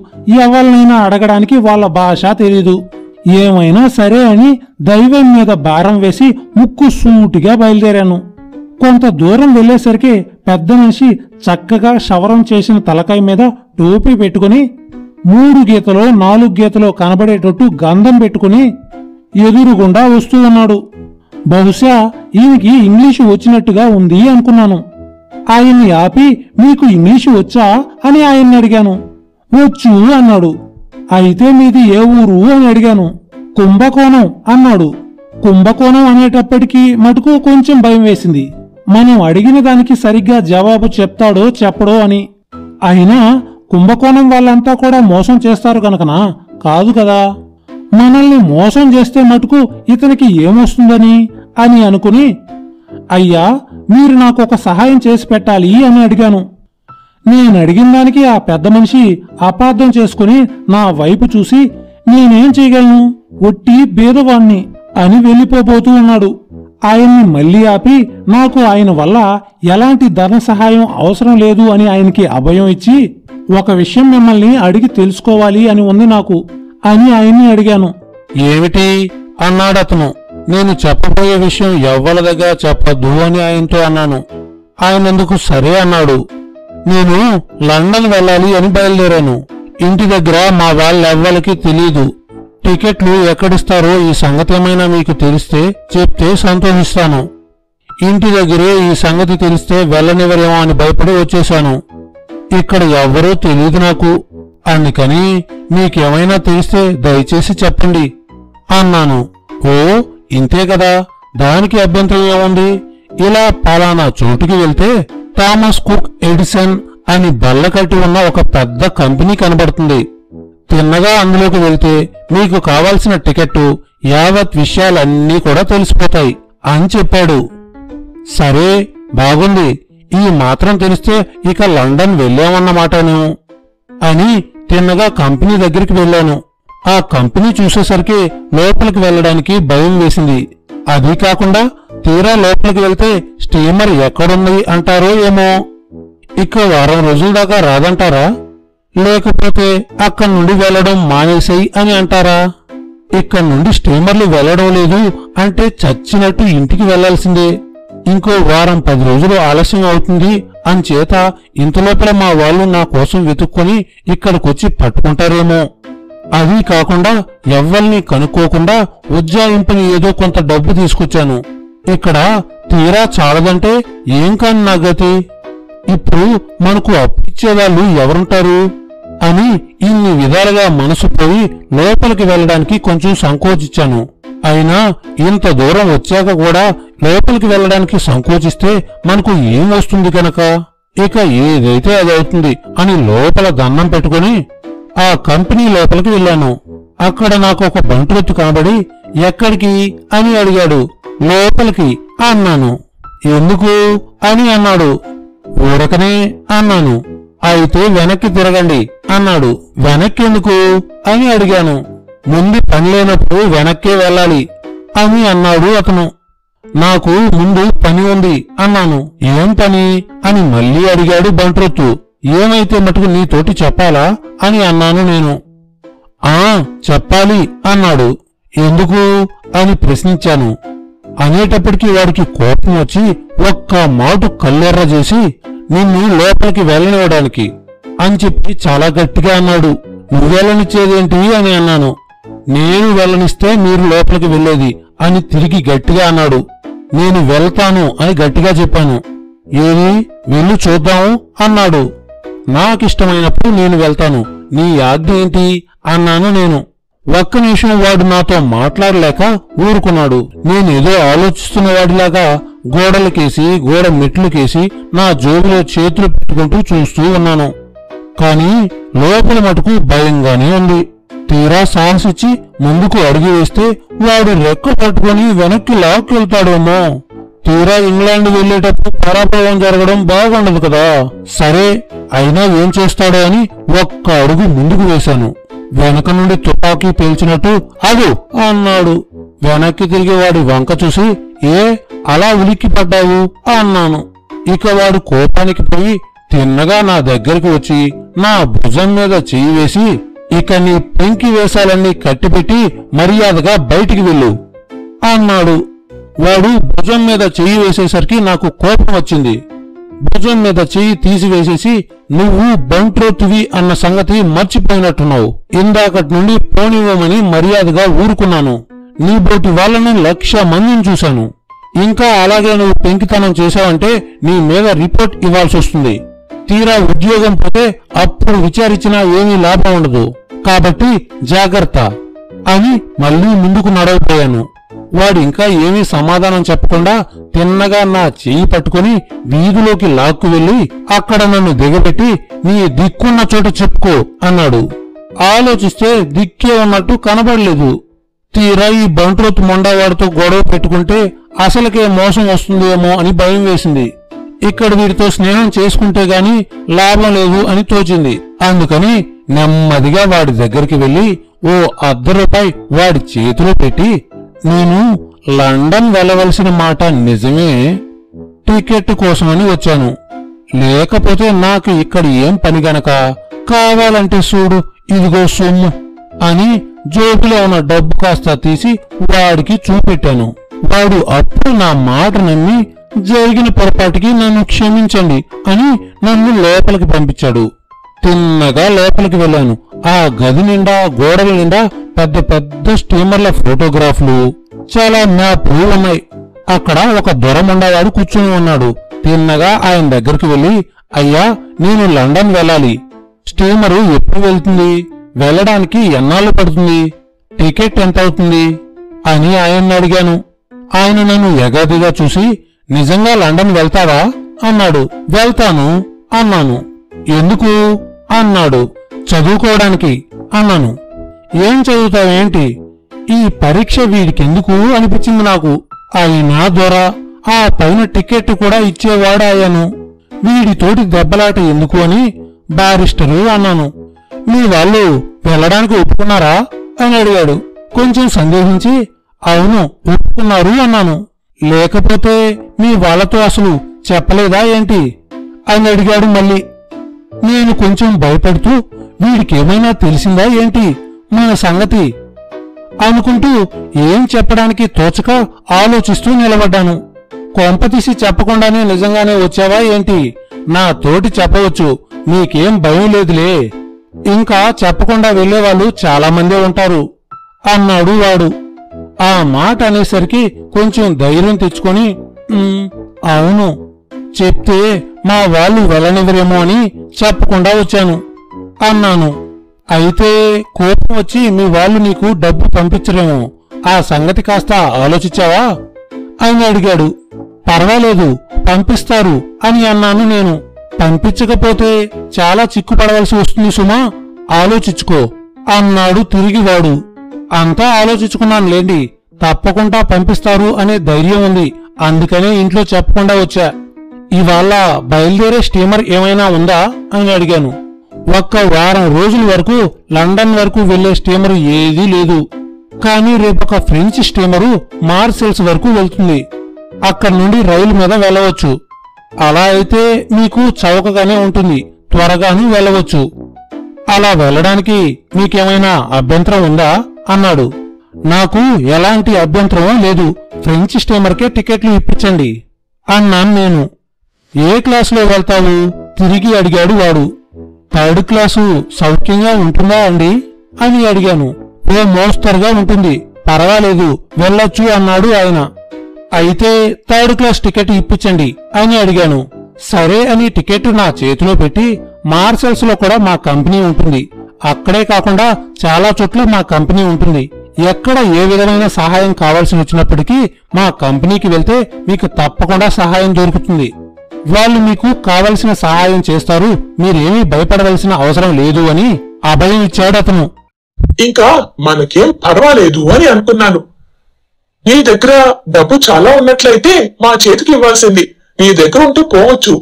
ఎవరినైనా అడగడానికి వాళ్ళ భాష తెలీదు. ఏమైనా సరే అని దైవం మీద భారం వేసి ముక్కు సూటిగా బయలుదేరాను. కొంత దూరం వెళ్లేసరికి పెద్ద మనిషి చక్కగా క్షవరం చేసిన తలకాయ మీద టోపీ పెట్టుకుని 3 గీతలో 4 గీతలో కనబడేటట్టు గంధం పెట్టుకుని ఎదురుగుండా వస్తూ ఉన్నాడు. బహుశా ఈయనకి ఇంగ్లీషు వచ్చినట్టుగా ఉంది అనుకున్నాను. ఆయన్ని ఆపి మీకు ఇంగ్లీషు వచ్చా అని ఆయన్ని అడిగాను. వచ్చు అన్నాడు. అయితే మీది ఏ ఊరు అని అడిగాను. కుంభకోణం అన్నాడు. కుంభకోణం అనేటప్పటికీ మటుకు కొంచెం భయం వేసింది. మనం అడిగిన దానికి సరిగ్గా జవాబు చెప్తాడో చెప్పడో అని. అయినా కుంభకోణం వాళ్ళంతా కూడా మోసం చేస్తారు గనకనా? కాదు కదా. మనల్ని మోసం చేస్తే మటుకు ఇతనికి ఏమొస్తుందని అని అనుకుని, అయ్యా మీరు నాకు ఒక సహాయం చేసి పెట్టాలి అని అడిగాను. నేను అడిగిన దానికి ఆ పెద్ద మనిషి అపార్థం చేసుకుని నా వైపు చూసి నేనేం చేయగలను, ఒట్టి బీదవాణ్ణి అని వెళ్ళిపోబోతూ ఉన్నాడు. ఆయన్ని మళ్లీ ఆపి నాకు ఆయన వల్ల ఎలాంటి ధన సహాయం అవసరం లేదు అని ఆయనకి అభయం ఇచ్చి, ఒక విషయం మిమ్మల్ని అడిగి తెలుసుకోవాలి అని ఉంది నాకు అని ఆయన్ని అడిగాను. ఏమిటి అన్నాడతను. నేను చెప్పబోయే విషయం ఎవ్వరి దగ్గర చెప్పద్దు అని ఆయనతో అన్నాను. ఆయనందుకు సరే అన్నాడు. నేను లండన్ వెళ్ళాలి అని బయలుదేరాను. ఇంటి దగ్గర మా వాళ్ళెవ్వరికి తెలీదు. టికెట్లు ఎక్కడిస్తారో ఈ సంగతి ఏమైనా మీకు తెలిస్తే చెప్తే సంతోషిస్తాను. ఇంటి దగ్గరే ఈ సంగతి తెలిస్తే వెళ్ళనివ్వరేమో అని భయపడి వచ్చేశాను. ఇక్కడ ఎవ్వరూ తెలీదు నాకు. అందుకని మీకేమైనా తెలిస్తే దయచేసి చెప్పండి అన్నాను. ఓ ఇంతే కదా, దానికి అభ్యంతరం ఏముంది? ఇలా పలానా చోటుకి వెళ్తే థామస్ కుక్ ఎడిసన్ అని బల్ల కట్టి ఉన్న ఒక పెద్ద కంపెనీ కనబడుతుంది. తిన్నగా అందులోకి వెళ్తే మీకు కావలసిన టికెట్టు యావత్ విషయాలన్నీ కూడా తెలిసిపోతాయి అని చెప్పాడు. సరే బాగుంది, ఈ మాత్రం తెలిస్తే ఇక లండన్ వెళ్ళామన్నమాటను అని తిన్నగా కంపెనీ దగ్గరికి వెళ్ళాను. ఆ కంపెనీ చూసేసరికి లోపలికి వెళ్ళడానికి భయం వేసింది. అదీ కాకుండా తీరా లోపలికి వెళ్తే స్టీమర్ ఎక్కడుంది అంటారో ఏమో. ఇక వారం రోజుల దాకా రాదంటారా? లేకపోతే అక్కడి నుండి వెళ్లడం మానేసేయి అని అంటారా? ఇక్కడి నుండి స్టీమర్లు వెళ్లడం లేదు అంటే చచ్చినట్టు ఇంటికి వెళ్లాల్సిందే. ఇంకో వారం 10 రోజులు ఆలస్యం అవుతుంది అంచేత ఇంతలోపల మా వాళ్ళు నా కోసం వెతుక్కొని ఇక్కడికొచ్చి పట్టుకుంటారేమో. అదీ కాకుండా ఎవ్వల్ని కనుక్కోకుండా ఉజ్జాయింపని ఏదో కొంత డబ్బు తీసుకొచ్చాను. ఇక్కడ తీరా చాలదంటే ఏం కాని నా గతి. ఇప్పుడు మనకు అప్పిచ్చేవాళ్ళు ఎవరుంటారు అని ఇన్ని విధాలుగా మనసు పోయి లోపలికి వెళ్ళడానికి కొంచెం సంకోచించాను. అయినా ఇంత దూరం వచ్చాక కూడా లోపలికి వెళ్ళడానికి సంకోచిస్తే మనకు ఏం వస్తుంది కనుక ఇక ఏదైతే అదవుతుంది అని లోపల దండం పెట్టుకుని ఆ కంపెనీ లోపలికి వెళ్ళాను. అక్కడ నాకు ఒక బంట్రొత్తు కనబడి ఎక్కడికి అని అడిగాడు. లోపలికి అన్నాను. ఎందుకు అని అన్నాడు. ఊరకనే అన్నాను. అయితే వెనక్కి తిరగండి అన్నాడు. వెనక్కి ఎందుకు అని అడిగాను. ముందు పని లేనప్పుడు వెనక్కే వెళ్ళాలి అని అన్నాడు అతను. నాకు ముందు పని ఉంది అన్నాను. ఏం పని అని మళ్లీ అడిగాడు బంట్రొత్తు. ఏమైతే మటుకు నీతోటి చెప్పాలా అని అన్నాను నేను. చెప్పాలి అన్నాడు. ఎందుకు అని ప్రశ్నించాను. అనేటప్పటికీ వాడికి కోపం వచ్చి ఒక్క మాటు కల్లెర్ర చేసి నిన్ను లోపలికి వెళ్ళనివ్వడానికి అని చెప్పి చాలా గట్టిగా అన్నాడు. నువ్వు వెళ్ళనిచ్చేదేంటి అని అన్నాను. నేను వెళ్ళనిస్తే మీరు లోపలికి వెళ్ళేది అని తిరిగి గట్టిగా అన్నాడు. నేను వెళ్తాను అని గట్టిగా చెప్పాను. ఏది వెళ్ళు చూద్దాము అన్నాడు. నాకిష్టమైనప్పుడు నేను వెళ్తాను, నీ ఆజ్ఞ ఏంటి అన్నాను నేను. ఒక్క నిమిషం వాడు నాతో మాట్లాడలేక ఊరుకున్నాడు. నేనేదో ఆలోచిస్తున్న వాడిలాగా గోడలకేసి గోడ మెట్లుకేసి నా జోబులో చేతులు పెట్టుకుంటూ చూస్తూ ఉన్నాను. కాని లోపల మటుకు భయంగానే ఉంది. తీరా సాహసిచ్చి ముందుకు అడుగు వేస్తే వాడు రెక్క పట్టుకుని వెనక్కి లాక్కెళ్తాడేమో. తీరా ఇంగ్లాండ్ వెళ్లేటప్పుడు పరాభవం జరగడం బాగుండదు కదా. సరే అయినా ఏం చేస్తాడో అని ఒక్క అడుగు ముందుకు వేశాను. వెనక నుండి తుపాకీ పేల్చినట్టు అదు అన్నాడు. వెనక్కి తిరిగి వాడి వంక చూసి ఏ అలా ఉలిక్కి పడ్డావు అన్నాను. ఇక వాడు కోపానికి పోయి తిన్నగా నా దగ్గరికి వచ్చి నా భుజం మీద చెయ్యి వేసి ఇక నీ పెంకి వేషాలన్నీ కట్టిపెట్టి మర్యాదగా బయటికి వెళ్ళు అన్నాడు. వాడు భుజం మీద చెయ్యి వేసేసరికి నాకు కోపం వచ్చింది. భుజం మీద చెయ్యి తీసివేసేసి నువ్వు బంట్రోతువి అన్న సంగతి మర్చిపోయినట్టున్నావు. ఇందాకటి నుండి పోనివ్వమని మర్యాదగా ఊరుకున్నాను. నీ బోటి వాళ్ళను 1,00,000 మందిని చూశాను. ఇంకా అలాగే నువ్వు పెంకితనం చేశావంటే నీ మీద రిపోర్ట్ ఇవ్వాల్సి వస్తుంది. తీరా ఉద్యోగం పోతే అప్పుడు విచారించినా ఏమీ లాభం ఉండదు. కాబట్టి జాగ్రత్త అని మళ్లీ ముందుకు నడవబోయాను. వాడు ఇంకా ఏమీ సమాధానం చెప్పకుండా తిన్నగా నా చెయ్యి పట్టుకుని వీధిలోకి లాక్కు వెళ్లి అక్కడ నన్ను దిగబెట్టి నీ దిక్కున్న చోట చెప్పుకో అన్నాడు. ఆలోచిస్తే దిక్కే ఉన్నట్టు కనబడలేదు. తీరా ఈ బంట్రోత్ మొండవాడితో గొడవ పెట్టుకుంటే అసలుకే మోసం వస్తుందేమో అని భయం వేసింది. ఇక్కడ వీడితో స్నేహం చేసుకుంటే గాని లాభం లేదు అని తోచింది. అందుకని నెమ్మదిగా వాడి దగ్గరికి వెళ్లి ఓ ₹1 వాడి చేతిలో పెట్టి నేను లండన్ వెళ్ళవలసిన మాట నిజమే, టికెట్ కోసమని వచ్చాను. లేకపోతే నాకు ఇక్కడ ఏం పని గనక, కావాలంటే చూడు ఇదిగో సొమ్ము అని జోబులో ఉన్న డబ్బు కాస్త తీసి వాడికి చూపెట్టాను. వాడు అప్పుడు నా మాట నమ్మి జరిగిన పొరపాటుకి నన్ను క్షమించండి అని నన్ను లోపలికి పంపించాడు. తిన్నగా లోపలికి వెళ్ళాను. ఆ గది నిండా గోడల నిండా పెద్ద పెద్ద స్టీమర్ల ఫోటోగ్రాఫ్లు, చాలా మ్యాప్లు ఉన్నాయి. అక్కడ ఒక దొరమండవాడు కూర్చుని ఉన్నాడు. తిన్నగా ఆయన దగ్గరికి వెళ్లి అయ్యా నేను లండన్ వెళ్ళాలి, స్టీమరు ఎప్పుడు వెళ్తుంది, వెళ్ళడానికి ఎన్నాళ్ళు పడుతుంది, టికెట్ ఎంత అవుతుంది అని ఆయన్ని అడిగాను. ఆయన నన్ను ఎగాదిగా చూసి నిజంగా లండన్ వెళ్తావా అన్నాడు. వెళ్తాను అన్నాను. ఎందుకు అన్నాడు. చదువుకోవడానికి అన్నాను. ఏం చదువుతావేంటి, ఈ పరీక్ష వీడికెందుకు అనిపించింది నాకు. అయినా దొర ఆ పైన టికెట్ కూడా ఇచ్చేవాడాయను. వీడితోటి దెబ్బలాట ఎందుకు అని బారిస్టరు అన్నాను. మీ వాళ్ళు వెళ్ళడానికి ఒప్పుకున్నారా అని అడిగాడు. కొంచెం సందేహించి అవును ఒప్పుకున్నారు అన్నాను. లేకపోతే మీ వాళ్లతో అసలు చెప్పలేదా ఏంటి అని అడిగాడు మళ్ళీ. నేను కొంచెం భయపడుతూ వీడికేమైనా తెలిసిందా ఏంటి మన సంగతి అనుకుంటూ ఏం చెప్పడానికి తోచక ఆలోచిస్తూ నిలబడ్డాను. కొంపతీసి చెప్పకుండానే నిజంగానే వచ్చావా ఏంటి, నా తోటి చెప్పవచ్చు, నీకేం భయం లేదులే, ఇంకా చెప్పకుండా వెళ్లేవాళ్ళు చాలా మందే ఉంటారు అన్నాడు వాడు. ఆ మాట అనేసరికి కొంచెం ధైర్యం తెచ్చుకొని అవును చెప్తే మా వాళ్ళు వెళ్ళనివ్వరేమో అని చెప్పకుండా వచ్చాను అన్నాను. అయితే కోపం వచ్చి మీ వాళ్ళు నీకు డబ్బు పంపించరేమో, ఆ సంగతి కాస్త ఆలోచించావా అని అడిగాడు. పర్వాలేదు పంపిస్తారు అని అన్నాను నేను. పంపించకపోతే చాలా చిక్కుపడవలసి వస్తుంది సుమా, ఆలోచించుకో అన్నాడు తిరిగి వాడు. అంతా ఆలోచించుకున్నానులేండి, తప్పకుండా పంపిస్తారు అనే ధైర్యం ఉంది, అందుకనే ఇంట్లో చెప్పకుండా వచ్చా. ఇవాళ బయలుదేరే స్టీమర్ ఏమైనా ఉందా అని అడిగాను. ఒక్క వారం రోజుల వరకు లండన్ వరకు వెళ్లే స్టీమరు ఏదీ లేదు. కానీ రేపొక ఫ్రెంచ్ స్టీమరు మార్సెల్స్ వరకు వెళ్తుంది. అక్కడి నుండి రైలు మీద వెళ్ళవచ్చు. అలా అయితే మీకు చౌకగానే ఉంటుంది, త్వరగానే వెళ్ళవచ్చు. అలా వెళ్ళడానికి మీకేమైనా అభ్యంతరం ఉందా అన్నాడు. నాకు ఎలాంటి అభ్యంతరం లేదు. ఫ్రెంచ్ స్టీమర్కే టికెట్లు ఇప్పించండి అన్నాను నేను. ఏ క్లాసులో వెళ్తావు తిరిగి అడిగాడు వాడు. థర్డ్ క్లాసు సౌఖ్యంగా ఉంటుందా అండి అని అడిగాను. ఓ మోస్తరుగా ఉంటుంది, పర్వాలేదు వెళ్ళొచ్చు అన్నాడు ఆయన. అయితే థర్డ్ క్లాస్ టికెట్ ఇప్పించండి అని అడిగాను. సరే అని టికెట్ నా చేతిలో పెట్టి, మార్సెల్స్ లో కూడా మా కంపెనీ ఉంటుంది, అక్కడే కాకుండా చాలా చోట్ల మా కంపెనీ ఉంటుంది, ఎక్కడ ఏ విధమైన సహాయం కావాల్సి వచ్చినప్పటికీ మా కంపెనీకి వెళ్తే మీకు తప్పకుండా సహాయం దొరుకుతుంది. వాళ్ళు మీకు కావలసిన సహాయం చేస్తారు, మీరేమీ భయపడవలసిన అవసరం లేదు అని అభయం ఇచ్చాడు అతను. ఇంకా మనకేం పర్వాలేదు అని అనుకున్నాను. నీ దగ్గర డబ్బు చాలా ఉన్నట్లయితే మా చేతికి ఇవ్వాల్సింది, నీ దగ్గర ఉంటే పోవచ్చు.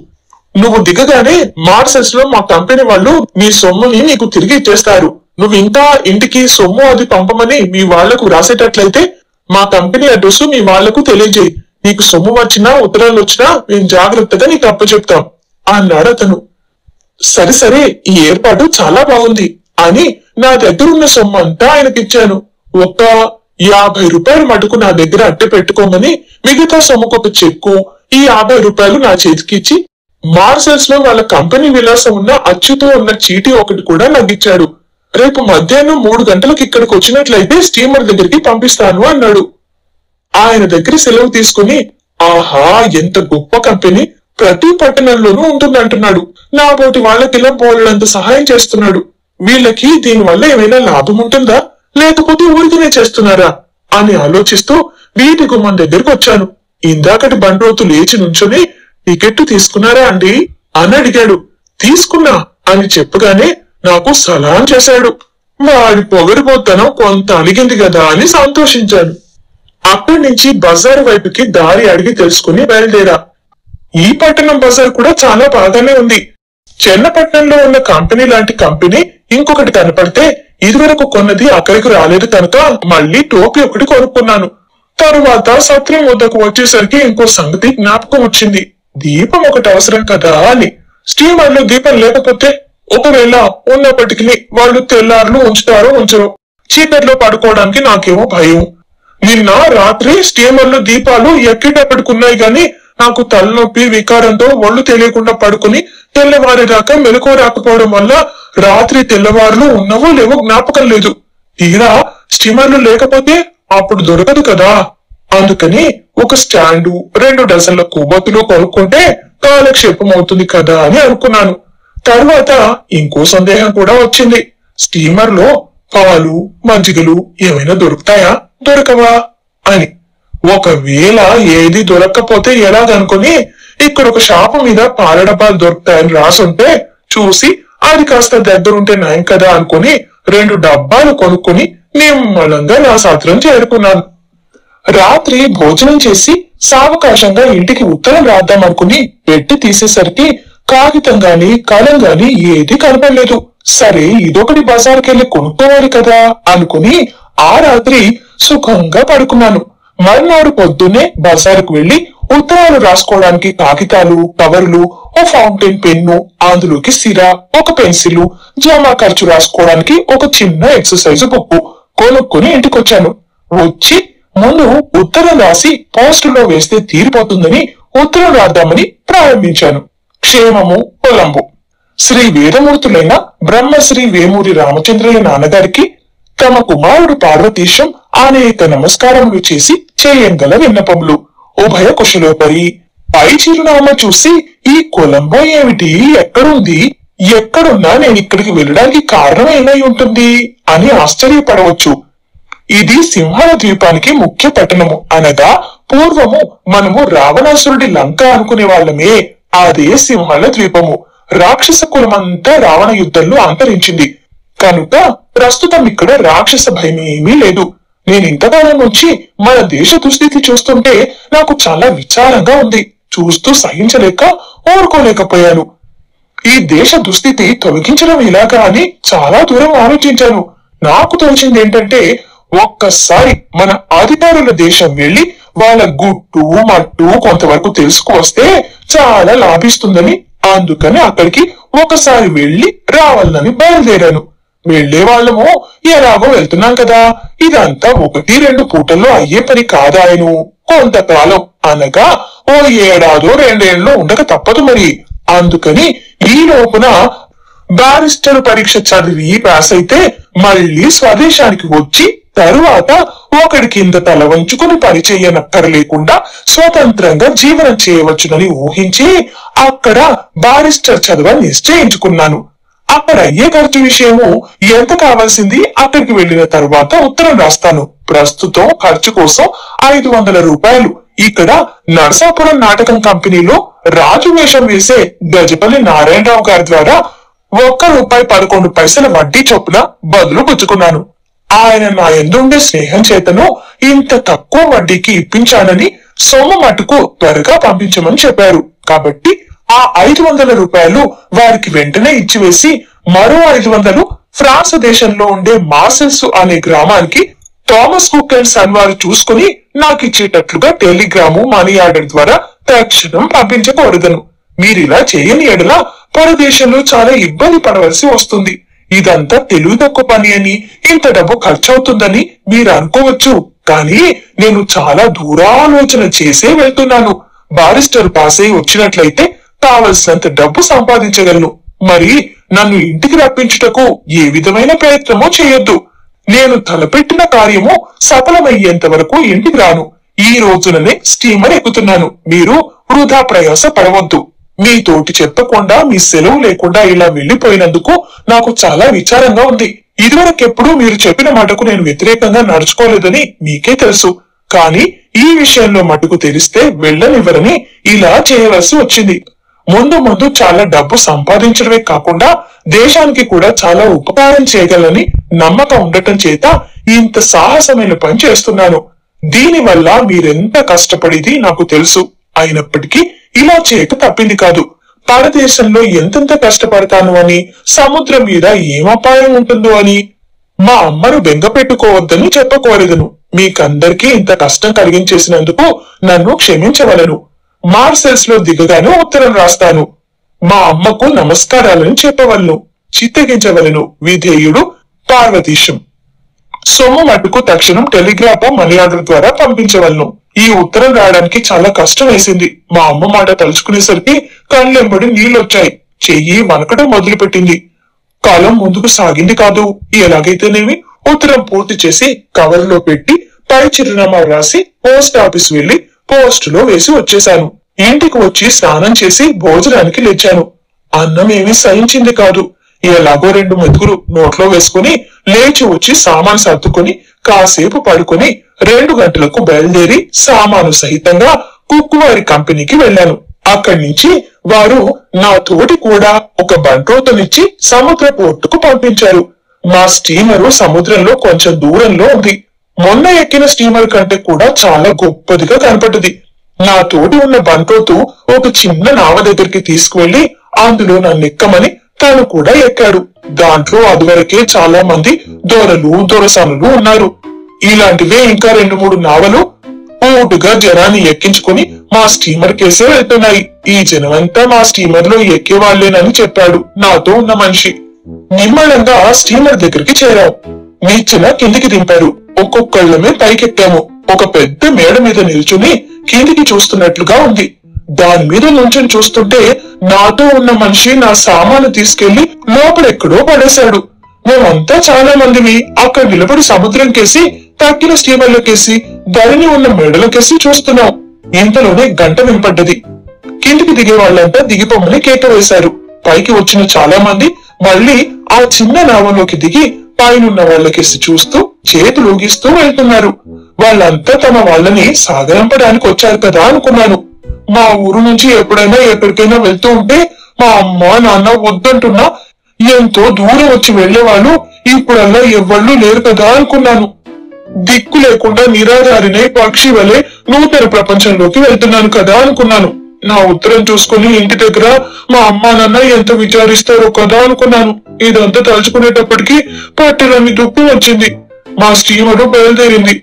నువ్వు దిగగానే మార్సెల్స్ లో మా కంపెనీ వాళ్ళు నీ సొమ్ముని నీకు తిరిగి ఇచ్చేస్తారు. నువ్వు ఇంకా ఇంటికి సొమ్ము అది పంపమని మీ వాళ్లకు రాసేటట్లయితే మా కంపెనీ అడ్రస్ మీ వాళ్లకు తెలియజేయి. నీకు సొమ్ము వచ్చినా ఉత్తరాలు వచ్చినా మేము జాగ్రత్తగా నీకు అప్పచెప్తాం అన్నాడు అతను. సరే సరే, ఈ ఏర్పాటు చాలా బాగుంది అని నా దగ్గర ఉన్న సొమ్ము అంతా ఆయనకిచ్చాను. ఒక్క 50 రూపాయలు మటుకు నా దగ్గర అట్టె పెట్టుకోమని మిగతా సొమ్ముకు ఒక చెక్కు, ఈ 50 రూపాయలు నా చేతికిచ్చి మార్సెల్స్ లో వాళ్ళ కంపెనీ విలాసం ఉన్న అచ్చుతో ఉన్న చీటీ ఒకటి కూడా నాకు ఇచ్చాడు. రేపు మధ్యాహ్నం 3 గంటలకు ఇక్కడికి వచ్చినట్లయితే స్టీమర్ దగ్గరికి పంపిస్తాను అన్నాడు. ఆయన దగ్గర సెలవు తీసుకుని, ఆహా ఎంత గొప్ప కంపెనీ, ప్రతి పట్టణంలోనూ ఉంటుందంటున్నాడు, నా పోటీ వాళ్ళకిలా పోలేంత సహాయం చేస్తున్నాడు, వీళ్ళకి దీనివల్ల ఏమైనా లాభం ఉంటుందా లేకపోతే ఊరికినే చేస్తున్నారా అని ఆలోచిస్తూ వీటి గుమ్మం దగ్గరకు వచ్చాను. ఇందాకటి బండ్రోతు లేచి నుంచొని, టికెట్ తీసుకున్నారా అండి అని అడిగాడు. తీసుకున్నా అని చెప్పగానే నాకు సలాం చేశాడు. వాడి పొగరిపోతనం కొంత అలిగింది కదా అని సంతోషించాను. అక్కడి నుంచి బజార్ వైపుకి దారి అడిగి తెలుసుకుని బయలుదేరా. ఈ పట్టణం బజార్ కూడా చాలా బాగానే ఉంది. చెన్నపట్నంలో ఉన్న కంపెనీ లాంటి కంపెనీ ఇంకొకటి కనపడితే ఇదివరకు కొన్నది అక్కడికి రాలేదు కనుక మళ్ళీ టోపీ ఒకటి కొనుక్కున్నాను. తరువాత సత్రం వద్దకు వచ్చేసరికి ఇంకో సంగతి జ్ఞాపకం వచ్చింది. దీపం ఒకటి అవసరం కదా అని. స్టీమర్ లో దీపం లేకపోతే ఒకవేళ ఉన్నప్పటికీ వాళ్ళు తెల్లారులు ఉంచుతారో ఉంచరు. చీకట్లో పడుకోవడానికి నాకేమో భయం. నిన్న రాత్రి స్టీమర్ లో దీపాలు ఎక్కేటప్పటికున్నాయి గాని నాకు తలనొప్పి వికారంతో ఒళ్ళు తెలియకుండా పడుకుని తెల్లవారేదాకా మెలకువ రాకపోవడం వల్ల రాత్రి తెల్లవారులు ఉన్నవో లేవో జ్ఞాపకం లేదు. తీరా స్టీమర్లు లేకపోతే అప్పుడు దొరకదు కదా. అందుకని ఒక స్టాండు 2 డజన్ల కొవ్వొత్తులు కొనుక్కుంటే కాలక్షేపం అవుతుంది కదా అని అనుకున్నాను. తర్వాత ఇంకో సందేహం కూడా వచ్చింది. స్టీమర్ లో పాలు మజ్జిగలు ఏమైనా దొరుకుతాయా దొరకవా అని. ఒకవేళ ఏది దొరక్కపోతే ఎలాగనుకుని ఇక్కడ ఒక షాపు మీద పాల డబ్బాలు దొరుకుతాయని రాసుంటే చూసి అది కాస్త దగ్గరుంటే నయం కదా అనుకుని 2 డబ్బాలు కొనుక్కుని నిమ్మలంగా నా సత్రం చేరుకున్నాను. రాత్రి భోజనం చేసి సావకాశంగా ఇంటికి ఉత్తరం రాద్దామనుకుని పెట్టి తీసేసరికి కాగితం గాని కలం గాని ఏది కనపడలేదు. సరే ఇదొకటి బజార్కెళ్లి కొనుక్కోవాలి కదా అనుకుని ఆ రాత్రి సుఖంగా పడుకున్నాను. మర్నాడు పొద్దున్నే బజారుకు వెళ్లి ఉత్తరాలు రాసుకోవడానికి కాగితాలు, కవర్లు, ఓ ఫౌంటైన్ పెన్ను, అందులోకి సిరా, ఒక పెన్సిల్, జమా ఖర్చు రాసుకోవడానికి ఒక చిన్న ఎక్సర్సైజ్ బుక్ కొనుక్కొని ఇంటికొచ్చాను. వచ్చి ముందు ఉత్తరం రాసి పోస్టులో వేస్తే తీరిపోతుందని ఉత్తరం రాద్దామని ప్రారంభించాను. క్షేమము కొలంబు. శ్రీ వేదమూర్తులైన బ్రహ్మశ్రీ వేమూరి రామచంద్రయ్య నాన్నగారికి తమ కుమారుడు పార్వతీశం అనేక నమస్కారములు చేసి చేయంగల విన్నపములు. ఉభయ కుశలోపరి. పై చిరునామా చూసి ఈ కొలంబో ఏమిటి, ఎక్కడుంది, ఎక్కడున్నా నేను ఇక్కడికి వెళ్ళడానికి కారణం ఏమై ఉంటుంది అని ఆశ్చర్యపడవచ్చు. ఇది సింహళ ద్వీపానికి ముఖ్య పట్టణము అనగా పూర్వము మనము రావణాసురుడి లంక అనుకునే వాళ్ళమే. అదే సింహళ ద్వీపము. రాక్షస కులమంతా రావణ యుద్ధంలో అంతరించింది కనుక ప్రస్తుతం ఇక్కడ రాక్షస భయమేమీ లేదు. నేను ఇంతకాలం నుంచి మన దేశ దుస్థితి చూస్తుంటే నాకు చాలా విచారంగా ఉంది. చూస్తూ సహించలేక ఊరుకోలేకపోయాను. ఈ దేశ దుస్థితి తొలగించడం ఇలాగా అని చాలా దూరం ఆలోచించాను. నాకు తోచింది ఏంటంటే ఒక్కసారి మన అధికారుల దేశం వెళ్లి వాళ్ళ గుట్టు మట్టు కొంతవరకు తెలుసుకువస్తే చాలా లాభిస్తుందని, అందుకని అక్కడికి ఒకసారి వెళ్లి రావాలని బయలుదేరాను. వెళ్లే వాళ్ళము ఎలాగో వెళ్తున్నాం కదా, ఇదంతా 1-2 పూటల్లో అయ్యే పని కాదాయను. కొంతకాలం అనగా ఓ 1-2 ఏళ్ళు ఉండక తప్పదు మరి. అందుకని ఈ లోపున బారిస్టర్ పరీక్ష చదివి పాస్ అయితే మళ్ళీ స్వదేశానికి వచ్చి తరువాత ఒకడి కింద తల వంచుకుని పని చెయ్యనక్కర్లేకుండా స్వతంత్రంగా జీవనం చేయవచ్చునని ఊహించి అక్కడ బారిస్టర్ చదువు నిశ్చయించుకున్నాను. అక్కడ అయ్యే ఖర్చు విషయము ఎంత కావాల్సింది అక్కడికి వెళ్లిన తరువాత ఉత్తరం రాస్తాను. ప్రస్తుతం ఖర్చు కోసం 500 రూపాయలు. ఇక్కడ నరసాపురం నాటకం కంపెనీలో రాజు వేషం వేసే గజపల్లి నారాయణరావు గారి ద్వారా ₹1.11 వడ్డీ చొప్పున బదులు పుచ్చుకున్నాను. ఆయన నా ఎందుండే స్నేహం చేతను ఇంత తక్కువ వడ్డీకి ఇప్పించానని సొమ్ము మటుకు త్వరగా పంపించమని చెప్పారు. కాబట్టి ఆ 500 రూపాయలు వారికి వెంటనే ఇచ్చివేసి మరో 500 ఫ్రాన్స్ దేశంలో ఉండే మార్సెల్స్ అనే గ్రామానికి థామస్ కుక్ అండ్ సన్ వారు చూసుకుని నాకిచ్చేటట్లుగా టెలిగ్రాము మనీ ఆర్డర్ ద్వారా తక్షణం పంపించకూడదను. మీరిలా చేయని ఎడల పరదేశంలో చాలా ఇబ్బంది పడవలసి వస్తుంది. ఇదంతా తెలివి తక్కువ పని అని, ఇంత డబ్బు ఖర్చవుతుందని మీరు అనుకోవచ్చు. కానీ నేను చాలా దూరాలోచన చేసే వెళ్తున్నాను. బారిస్టర్ పాస్ అయి వచ్చినట్లయితే కావలసినంత డబ్బు సంపాదించగలను. మరి నన్ను ఇంటికి రప్పించుటకు ఏ విధమైన ప్రయత్నమో చేయొద్దు. నేను తలపెట్టిన కార్యము సఫలమయ్యేంత వరకు ఇంటికి రాను. ఈ రోజుననే స్టీమర్ ఎక్కుతున్నాను. మీరు వృధా ప్రయాస పడవద్దు. మీతోటి చెప్పకుండా మీ సెలవు లేకుండా ఇలా వెళ్లిపోయినందుకు నాకు చాలా విచారంగా ఉంది. ఇదివరకెప్పుడు మీరు చెప్పిన మాటకు నేను వ్యతిరేకంగా నడుచుకోలేదని మీకే తెలుసు. కానీ ఈ విషయంలో మటుకు తెలిస్తే వెళ్ళనివ్వరని ఇలా చేయవలసి వచ్చింది. ముందు ముందు చాలా డబ్బు సంపాదించడమే కాకుండా దేశానికి కూడా చాలా ఉపకారం చేయగలని నమ్మకం ఉండటం చేత ఇంత సాహసమైన పని చేస్తున్నాను. దీనివల్ల మీరెంత కష్టపడిది నాకు తెలుసు. అయినప్పటికీ ఇలా చేయక తప్పింది కాదు. భారతదేశంలో ఎంతెంత కష్టపడతాను అని, సముద్రం మీద ఏం అపాయం ఉంటుందో అని మా అమ్మను బెంగ పెట్టుకోవద్దని చెప్పకోరదును. మీకందరికీ ఇంత కష్టం కలిగించేసినందుకు నన్ను క్షమించవలను. మార్సెల్స్ లో దిగగానే ఉత్తరం రాస్తాను. మా అమ్మకు నమస్కారాలను చెప్పవలను. చిత్తగించవలను. విధేయుడు పార్వతీశం. సొమ్ము మటుకు తక్షణం టెలిగ్రాఫ్ మనీ ఆర్డర్ ద్వారా పంపించవలను. ఈ ఉత్తరం రాయడానికి చాలా కష్టం వేసింది. మా అమ్మ మాట తలుచుకునేసరికి కళ్ళెంబడి నీళ్ళొచ్చాయి. చెయ్యి వనకడం మొదలుపెట్టింది. కాలం ముందుకు సాగింది కాదు. ఎలాగైతేనేమి ఉత్తరం పూర్తి చేసి కవర్లో పెట్టి పై చిరునామా రాసి పోస్ట్ ఆఫీస్ వెళ్లి పోస్టులో వేసి వచ్చేశాను. ఇంటికి వచ్చి స్నానం చేసి భోజనానికి లేచాను. అన్నం ఏమీ సహించింది కాదు. ఎలాగో 2 మెతుకులు నోట్లో వేసుకుని లేచి వచ్చి సామాను సర్దుకుని కాసేపు పడుకుని 2 గంటలకు బయలుదేరి సామాను సహితంగా కుక్కువారి కంపెనీకి వెళ్లాను. అక్కడి నుంచి వారు నా తోటి కూడా ఒక బంట్రోతనిచ్చి సముద్ర పోర్టుకు పంపించారు. మా స్టీమరు సముద్రంలో కొంచెం దూరంలో ఉంది. మొన్న ఎక్కిన స్టీమర్ కంటే కూడా చాలా గొప్పదిగా కనపడ్డది. నా తోటి ఉన్న బంట్రోతు ఒక చిన్న నావ దగ్గరికి తీసుకువెళ్లి అందులో నన్ను ఎక్కమని తాను కూడా ఎక్కాడు. దాంట్లో అదివరకే చాలా మంది దొరలు దొరసనులు ఉన్నారు. ఇలాంటివే ఇంకా 2-3 నావలు పూటుగా జనాన్ని ఎక్కించుకుని మా స్టీమర్ కేసే వెళ్తున్నాయి. ఈ జనమంతా మా స్టీమర్ లో ఎక్కేవాళ్లేనని చెప్పాడు నాతో ఉన్న మనిషి. నిమ్మళంగా స్టీమర్ దగ్గరికి చేరాం. నిచ్చెన కిందికి దింపారు. ఒక్కొక్కళ్ళమే పైకెక్కాము. ఒక పెద్ద మేడ మీద నిల్చుని కిందికి చూస్తున్నట్లుగా ఉంది. దాని మీద నుంచొని చూస్తుంటే నాతో ఉన్న మనిషి నా సామాను తీసుకెళ్లి లోపలెక్కడో పడేశాడు. మేమంతా చాలా మందివి అక్కడ నిలబడి సముద్రం కేసి, తక్కిన స్టీమర్లకేసి, ధరణి ఉన్న మెడలకేసి చూస్తున్నాం. ఇంతలోనే గంట వినపడ్డది. కిందికి దిగే వాళ్ళంతా దిగిపోమని కేక వేశారు. పైకి వచ్చిన చాలా మంది మళ్ళీ ఆ చిన్న నావలోకి దిగి పైనున్న వాళ్ళకేసి చూస్తూ చేతులు ఊగిస్తూ వెళ్తున్నారు. వాళ్ళంతా తమ వాళ్ళని సాగరంపడానికి వచ్చారు కదా అనుకున్నాను. మా ఊరు నుంచి ఎప్పుడైనా ఎక్కడికైనా వెళ్తూ ఉంటే మా అమ్మ నాన్న వద్దంటున్నా ఎంతో దూరం వచ్చి వెళ్లేవాళ్ళు ఇప్పుడల్లా ఎవ్వళ్ళు లేరు కదా అనుకున్నాను. దిక్కు లేకుండా నిరాధారినై పక్షి వలె నూతన ప్రపంచంలోకి వెళ్తున్నాను కదా అనుకున్నాను. నా ఉత్తరం చూసుకుని ఇంటి దగ్గర మా అమ్మా నాన్న ఎంత విచారిస్తారో కదా అనుకున్నాను. ఇదంతా తలుచుకునేటప్పటికీ పట్టెలన్నీ దుఃఖం వచ్చింది. మా స్టీమరు బయలుదేరింది.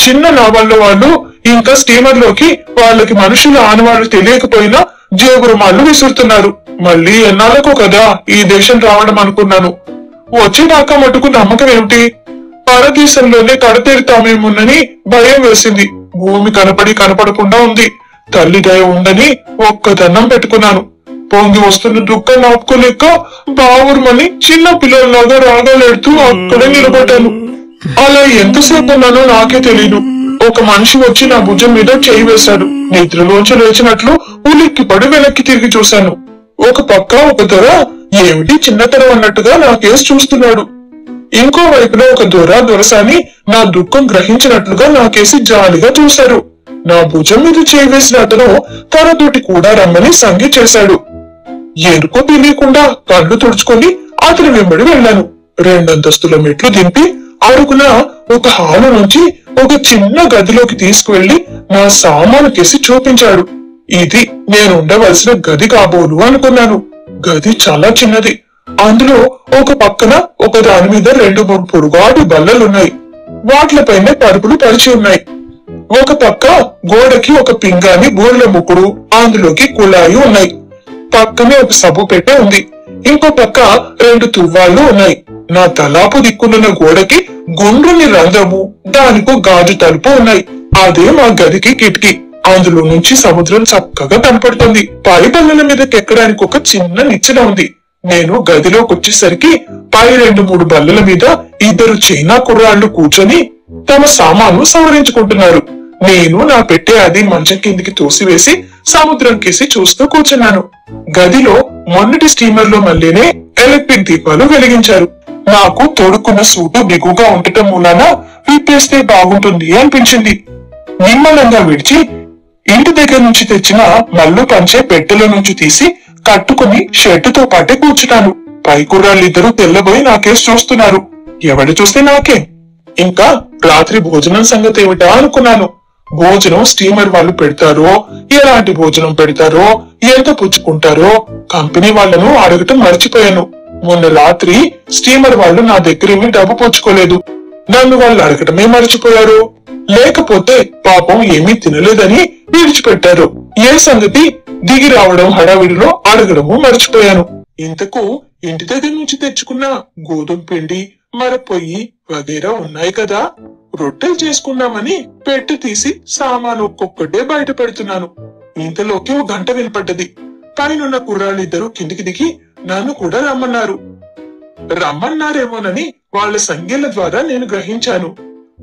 చిన్న నావల్లో వాళ్ళు ఇంకా స్టీమర్ లోకి వాళ్ళకి మనుషుల ఆనవాళ్లు తెలియకపోయినా జేబురుమాళ్లు విసురుతున్నారు. మళ్ళీ ఎన్నాళ్ళకు కదా ఈ దేశం రావడం అనుకున్నాను. వచ్చేదాకా మటుకు నమ్మకం ఏమిటి? పరదేశంలోనే కడతేరుతామేమోనని భయం వేసింది. భూమి కనపడకుండా ఉంది. తల్లి దయ ఉందని ఒక్క దండం పెట్టుకున్నాను. పొంగి వస్తున్న దుఃఖం ఆపుకోలేక బావురుమని చిన్న పిల్లల్లాగా రాగాలెడుతూ అక్కడే నిలబడ్డాను. అలా ఎంతసేపు ఉన్నానో నాకే తెలియదు. ఒక మనిషి వచ్చి నా భుజం మీద చేయి వేశాడు. నిద్రలోంచి లేచినట్లు ఉలిక్కిపడి వెనక్కి తిరిగి చూశాను. ఒక పక్క ఒక దొర ఏమిటి చిన్నతనం అన్నట్టుగా నా కేసు చూస్తున్నాడు. ఇంకో వైపులో ఒక దొరసాని నా దుఃఖం గ్రహించినట్లుగా నా కేసి జాలిగా చూశారు. నా భుజం మీద చేయి వేసిన అతను తనతోటి కూడా రమ్మని సంగి చేశాడు. ఎందుకో తెలియకుండా కళ్ళు తుడుచుకొని అతని వెంబడి వెళ్ళాను. 2 అంతస్తుల మెట్లు దింపి అడుగున ఒక హాలు నుంచి ఒక చిన్న గదిలోకి తీసుకువెళ్లి నా సామాను కేసి చూపించాడు. ఇది నేను ఉండవలసిన గది కాబోలు అనుకున్నాను. గది చాలా చిన్నది. అందులో ఒక పక్కన ఒక దాని మీద 2-3 పొడుగాటి బల్లలున్నాయి. వాటిపైన పరుపులు పరిచి ఉన్నాయి. ఒక పక్క గోడకి ఒక పింగాని బూరెల ముక్కుడు, అందులోకి కుళాయి ఉన్నాయి. పక్కనే ఒక సబ్బు పెట్టె ఉంది. ఇంకో పక్క 2 తువ్వాళ్లు ఉన్నాయి. నా తలాపు దిక్కునున్న గోడకి గుండ్రుని రంధ్రము, దానికో గాజు తలుపు ఉన్నాయి. అదే మా గదికి కిటికీ. అందులో నుంచి సముద్రం చక్కగా కనపడుతుంది. పై బల్లల మీదకి ఎక్కడానికి ఒక చిన్న నిచ్చెన ఉంది. నేను గదిలోకి వచ్చేసరికి పై 2-3 బల్లల మీద 2 చైనా కుర్రాళ్లు కూర్చొని తమ సామాను సవరించుకుంటున్నారు. నేను నా పెట్టె అది మంచం కిందికి తోసివేసి సముద్రం కేసి చూస్తూ కూర్చున్నాను. గదిలో మొన్నటి స్టీమర్ లో మళ్ళీనే ఎలక్ట్రిక్ దీపాలు వెలిగించారు. నాకు తొడుక్కున్న సూటు బిగుగా ఉండటం మూలాన విప్పేస్తే బాగుంటుంది అనిపించింది. నిమ్మలంగా విడిచి ఇంటి దగ్గర నుంచి తెచ్చిన మల్లు పంచే పెట్టెలో నుంచి తీసి కట్టుకుని షర్టుతో పాటే కూర్చున్నాను. పై కుర్రాళ్ళిద్దరూ తెల్లబోయి నాకేసి చూస్తున్నారు. ఎవడు చూస్తే నాకే. ఇంకా రాత్రి భోజనం సంగతి ఏమిటా అనుకున్నాను. భోజనం స్టీమర్ వాళ్ళు పెడతారో, ఎలాంటి భోజనం పెడతారో, ఎంత పుచ్చుకుంటారో కంపెనీ వాళ్ళను అడగటం మర్చిపోయాను. మొన్న రాత్రి స్టీమర్ వాళ్ళు నా దగ్గరేమీ డబ్బు పుచ్చుకోలేదు. నన్ను వాళ్ళు అడగటమే మర్చిపోయారు. లేకపోతే పాపం ఏమీ తినలేదని విడిచిపెట్టారు. ఏ సంగతి దిగి రావడం హడావిడిలో అడగడము మర్చిపోయాను. ఇంతకు ఇంటి దగ్గర నుంచి తెచ్చుకున్న గోధుమ పిండి, మరపొయ్యి వగైరా ఉన్నాయి కదా. రొట్టెలు చేసుకున్నామని పెట్టె తీసి సామాను ఒక్కొక్కటే బయట పెడుతున్నాను. ఇంతలోకి 1 గంట వినపడ్డది. పైనున్న కుర్రాళ్ళిద్దరూ కిందికి దిగి నన్ను కూడా రమ్మన్నారేమోనని వాళ్ళ సంజ్ఞల ద్వారా నేను గ్రహించాను.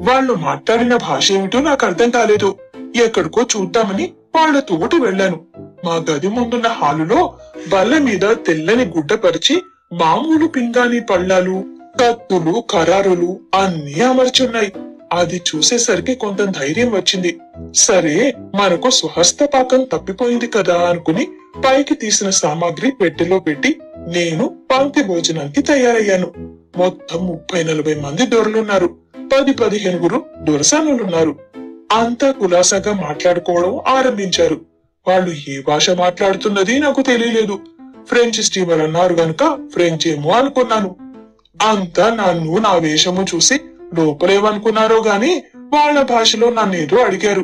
వాళ్ళు మాట్లాడిన భాష ఏమిటో నాకు అర్థం కాలేదు. ఎక్కడికో చూద్దామని వాళ్ళ తోటి వెళ్లాను. మా గది ముందున్న హాలులో బల్ల మీద తెల్లని గుడ్డ పరిచి మామూలు పింగాణి పళ్ళాలు, కత్తులు, కరారులు అన్నీ అమర్చున్నాయి. అది చూసేసరికి కొంత ధైర్యం వచ్చింది. సరే, మనకు స్వహస్తపాకం తప్పిపోయింది కదా అనుకుని పైకి తీసిన సామాగ్రి పెట్టెలో పెట్టి నేను పంక్తి భోజనానికి తయారయ్యాను. మొత్తం 30-40 మంది దొరలున్నారు. 10-15 దొరసానులున్నారు. అంతా కులాసాగా మాట్లాడుకోవడం ఆరంభించారు. వాళ్ళు ఏ భాష మాట్లాడుతున్నది నాకు తెలియలేదు. ఫ్రెంచ్ స్టీమర్ అన్నారు గనుక ఫ్రెంచ్ ఏమో అనుకున్నాను. అంతా నన్ను నా వేషము చూసి లోపలేమనుకున్నారో గాని వాళ్ళ భాషలో నన్నేదో అడిగారు.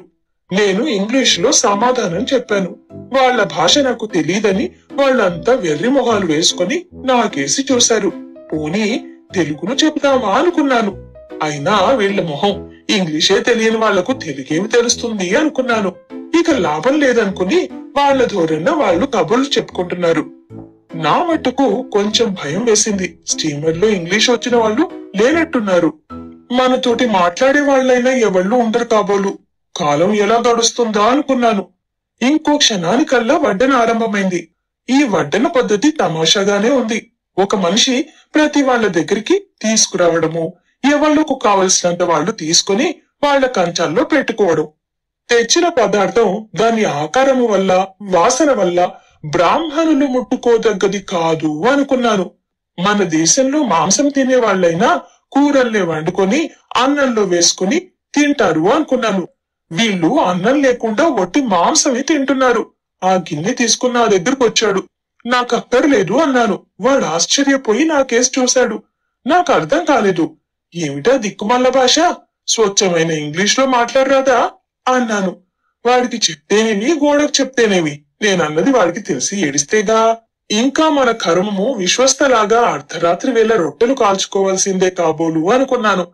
నేను ఇంగ్లీష్ లో సమాధానం చెప్పాను. వాళ్ళ భాష నాకు తెలియదని వాళ్ళంతా వెర్రి మొహాలు వేసుకుని నాకేసి చూశారు. పోనీ తెలుగును చెబుతామా అనుకున్నాను. అయినా వీళ్ల మొహం ఇంగ్లీషే తెలియని వాళ్లకు తెలుగేమి తెలుస్తుంది అనుకున్నాను. ఇక లాభం లేదనుకుని వాళ్ళ ధోరణిన వాళ్ళు కబుర్లు చెప్పుకుంటున్నారు. నా మట్టుకు కొంచెం భయం వేసింది. స్టీమర్ లో ఇంగ్లీష్ వచ్చిన వాళ్ళు లేనట్టున్నారు. మనతోటి మాట్లాడే వాళ్ళైనా ఎవళ్ళు ఉండరు కాబోలు. కాలం ఎలా గడుస్తుందా అనుకున్నాను. ఇంకో క్షణానికల్లా వడ్డన ఆరంభమైంది. ఈ వడ్డన పద్ధతి తమాషాగానే ఉంది. ఒక మనిషి ప్రతి వాళ్ళ దగ్గరికి తీసుకురావడము, ఎవళ్లకు కావలసినంత వాళ్ళు తీసుకుని వాళ్ళ కంచాల్లో పెట్టుకోవడం. తెచ్చిన పదార్థం దాని ఆకారము వల్ల, వాసన వల్ల బ్రాహ్మణులు ముట్టుకోదగ్గది కాదు అనుకున్నాను. మన దేశంలో మాంసం తినే వాళ్ళైనా కూరల్ని వండుకొని అన్నంలో వేసుకుని తింటారు అనుకున్నాను. వీళ్ళు అన్నం లేకుండా ఒట్టి మాంసమే తింటున్నారు. ఆ గిన్నె తీసుకుని నా దగ్గరకు వచ్చాడు. నాకు అక్కర్లేదు అన్నాను. వాడు ఆశ్చర్యపోయి నాకేసి చూశాడు. నాకు అర్థం కాలేదు. ఏమిటా దిక్కుమల్ల భాష? స్వచ్ఛమైన ఇంగ్లీష్ లో మాట్లాడరాదా అన్నాను. వాడికి చెప్తేనేవి, గోడకు చెప్తేనేవి. నేనన్నది వాడికి తెలిసి ఏడిస్తేగా. ఇంకా మన కర్మము విశ్వస్తలాగా అర్ధరాత్రి వేళ రొట్టెలు కాల్చుకోవాల్సిందే కాబోలు అనుకున్నాను.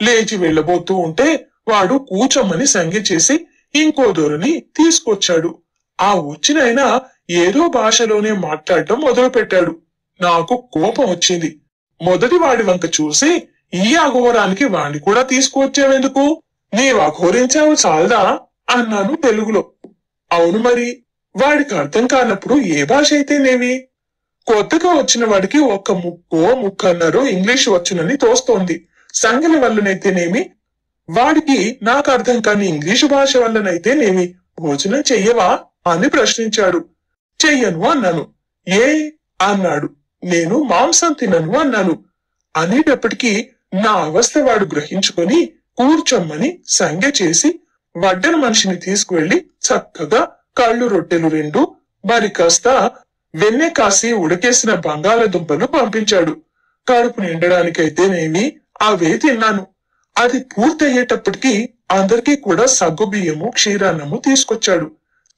లేచి వెళ్ళబోతూ ఉంటే వాడు కూచొమ్మని సంజ్ఞ చేసి ఇంకో దొరని తీసుకొచ్చాడు. ఆ వచ్చినైనా ఏదో భాషలోనే మాట్లాడటం మొదలు పెట్టాడు. నాకు కోపం వచ్చింది. మొదటి వాడి వంక చూసి, ఈ అఘోరానికి వాణ్ణి కూడా తీసుకువచ్చావెందుకు? నీవు అఘోరించావు చాలదా అన్నాను తెలుగులో. అవును మరి, వాడికి అర్థం కానప్పుడు ఏ భాష అయితేనేమి? కొత్తగా వచ్చిన వాడికి ఒక్క ముక్కన్నరో ఇంగ్లీష్ వచ్చునని తోస్తోంది. సంగలి వల్లనైతేనేమి, వాడికి నాకు అర్థం కాని ఇంగ్లీషు భాష వల్లనైతేనేమి భోజనం చెయ్యవా అని ప్రశ్నించాడు. చెయ్యను అన్నాను. ఏ అన్నాడు. నేను మాంసం తినను అన్నాను. అనేటప్పటికీ నా అవస్థ వాడు గ్రహించుకొని కూర్చొమ్మని సంజ్ఞ చేసి వడ్డన మనిషిని తీసుకువెళ్లి చక్కగా కళ్ళు రొట్టెలు 2 మరి కాస్త వెన్నె కాసి ఉడకేసిన బంగాళదుంపలు పంపించాడు. కడుపు నిండడానికైతేనేమి అవే తిన్నాను. అది పూర్తయ్యేటప్పటికి అందరికీ కూడా సగ్గుబియ్యము క్షీరాన్నము తీసుకొచ్చాడు.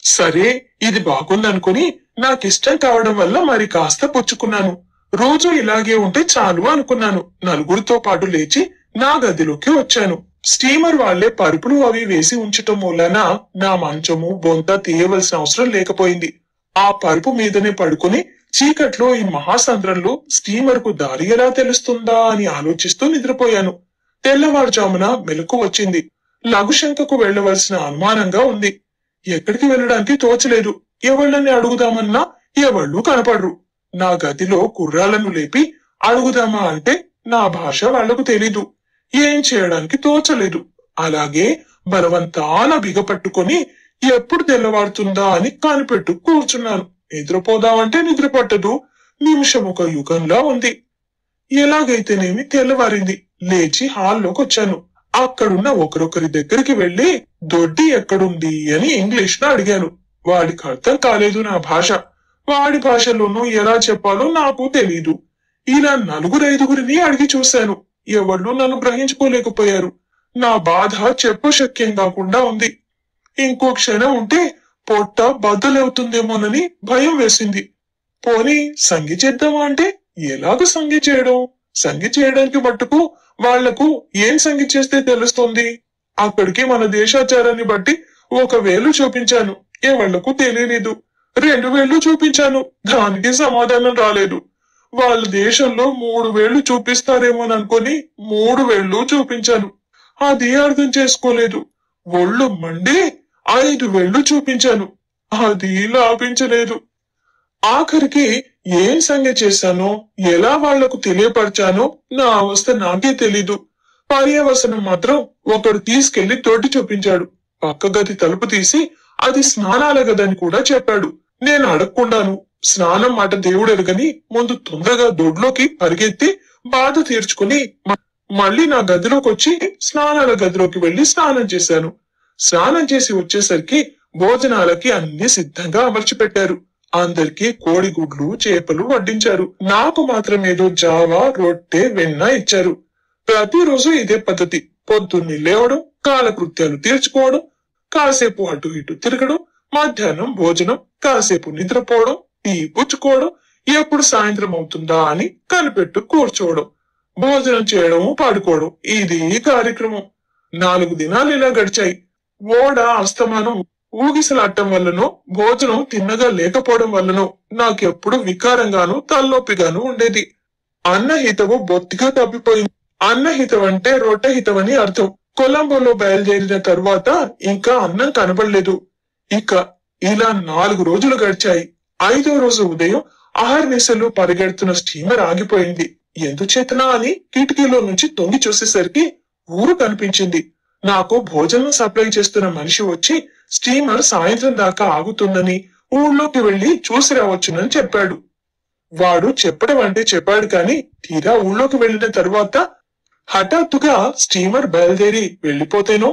సరే, ఇది బాగుందనుకుని నాకిష్టం కావడం వల్ల మరి కాస్త పుచ్చుకున్నాను. రోజు ఇలాగే ఉంటే చాలు అనుకున్నాను. నలుగురితో పాటు లేచి నా గదిలోకి వచ్చాను. స్టీమర్ వాళ్లే పరుపులు అవి వేసి ఉంచటం మూలాన నా మంచము బొంత తీయవలసిన అవసరం లేకపోయింది. ఆ పరుపు మీదనే పడుకుని చీకట్లో ఈ మహాసంద్రంలో స్టీమర్ కు దారి ఎలా తెలుస్తుందా అని ఆలోచిస్తూ నిద్రపోయాను. తెల్లవారుజామున మెలకు వచ్చింది. లఘుశంకకు వెళ్లవలసిన అనుమానంగా ఉంది. ఎక్కడికి వెళ్ళడానికి తోచలేదు. ఎవళ్ళని అడుగుదామన్నా ఎవళ్ళు కనపడరు. నా గదిలో కుర్రాలను లేపి అడుగుదామా అంటే నా భాష వాళ్లకు తెలీదు. ఏం చేయడానికి తోచలేదు. అలాగే బలవంతాన బిగపట్టుకొని ఎప్పుడు తెల్లవారుతుందా అని కనిపెట్టు కూర్చున్నాను. నిద్రపోదామంటే నిద్ర పట్టదు. నిమిషం ఒక యుగంలా ఉంది. ఎలాగైతేనేమి తెల్లవారింది. లేచి హాల్లోకి వచ్చాను. అక్కడున్న ఒకరొకరి దగ్గరికి వెళ్లి దొడ్డి ఎక్కడుంది అని ఇంగ్లీష్ లో అడిగాను. వాడికి అర్థం కాలేదు నా భాష. వాడి భాషలోనూ ఎలా చెప్పాలో నాకు తెలీదు. ఇలా 4-5గురిని అడిగి చూశాను. ఎవళ్ళు నన్ను గ్రహించుకోలేకపోయారు. నా బాధ చెప్పశక్యం కాకుండా ఉంది. ఇంకో క్షణం ఉంటే పొట్ట బద్దలవుతుందేమోనని భయం వేసింది. పోనీ సంగి చేద్దామా అంటే ఎలాగ సంగి చేయడం? సంగి చేయడానికి మట్టుకు వాళ్లకు ఏం సంగి చేస్తే తెలుస్తుంది? అక్కడికి మన దేశాచారాన్ని బట్టి 1 వేలు చూపించాను. ఎవళ్లకు తెలియలేదు. 2 వేళ్లు చూపించాను. దానికి సమాధానం రాలేదు. వాళ్ళ దేశంలో 3 వేళ్లు చూపిస్తారేమోననుకొని 3 వేళ్లు చూపించాను. అది అర్థం చేసుకోలేదు. ఒళ్ళు మండి 5 వేళ్లు చూపించాను. అది లాభించలేదు. ఆఖరికి ఏం సంగతి చేశానో ఎలా వాళ్లకు తెలియపరిచానో నా అవస్థ నాకే తెలీదు. పర్యవసనం మాత్రం ఒకడు తీసుకెళ్లి తొట్టి చూపించాడు. పక్క గది తలుపు తీసి అది స్నానాల గదని కూడా చెప్పాడు. నేను అడగకుండాను స్నానం మాట దేవుడు ఎరుగని ముందు తొందరగా దొడ్లోకి పరిగెత్తి బాధ తీర్చుకుని మళ్ళీ నా గదిలోకి వచ్చి స్నానాల గదిలోకి వెళ్లి స్నానం చేశాను. స్నానం చేసి వచ్చేసరికి భోజనాలకి అన్ని సిద్ధంగా అమర్చి పెట్టారు. అందరికీ కోడిగుడ్లు చేపలు వడ్డించారు. నాకు మాత్రం ఏదో జావా రొట్టె వెన్న ఇచ్చారు. ప్రతిరోజు ఇదే పద్ధతి. పొద్దున్నే లేవడం, కాలకృత్యాలు తీర్చుకోవడం, కాసేపు అటు ఇటు తిరగడం, మధ్యాహ్నం భోజనం, కాసేపు నిద్రపోవడం, టీ పుచ్చుకోవడం, ఎప్పుడు సాయంత్రం అవుతుందా అని కనిపెట్టు కూర్చోవడం, భోజనం చేయడం, పడుకోవడం. ఇది కార్యక్రమం. 4 దినాలు ఇలా గడిచాయి. ఓడ అస్తమానం ఊగిసలాడటం వల్లనో భోజనం తిన్నగా లేకపోవడం వల్లనో నాకెప్పుడు వికారంగాను తలనొప్పిగాను ఉండేది. అన్నహితవు బొత్తిగా తప్పిపోయింది. అన్నహితం అంటే రొట్టెహితమని అర్థం. కొలంబోలో బయలుదేరిన తరువాత ఇంకా అన్నం కనబడలేదు. ఇక ఇలా 4 రోజులు గడిచాయి. 5వ రోజు ఉదయం అహర్నిశలు పరిగెడుతున్న స్టీమర్ ఆగిపోయింది. ఎందుచేతనా అని కిటికీలో నుంచి తొంగి చూసేసరికి ఊరు కనిపించింది. నాకు భోజనం సప్లై చేస్తున్న మనిషి వచ్చి స్టీమర్ సాయంత్రం దాకా ఆగుతుందని ఊళ్ళోకి వెళ్లి చూసి రావచ్చునని చెప్పాడు. వాడు చెప్పడం అంటే చెప్పాడు కాని తీరా ఊళ్ళోకి వెళ్లిన తరువాత హఠాత్తుగా స్టీమర్ బయలుదేరి వెళ్లిపోతేనో.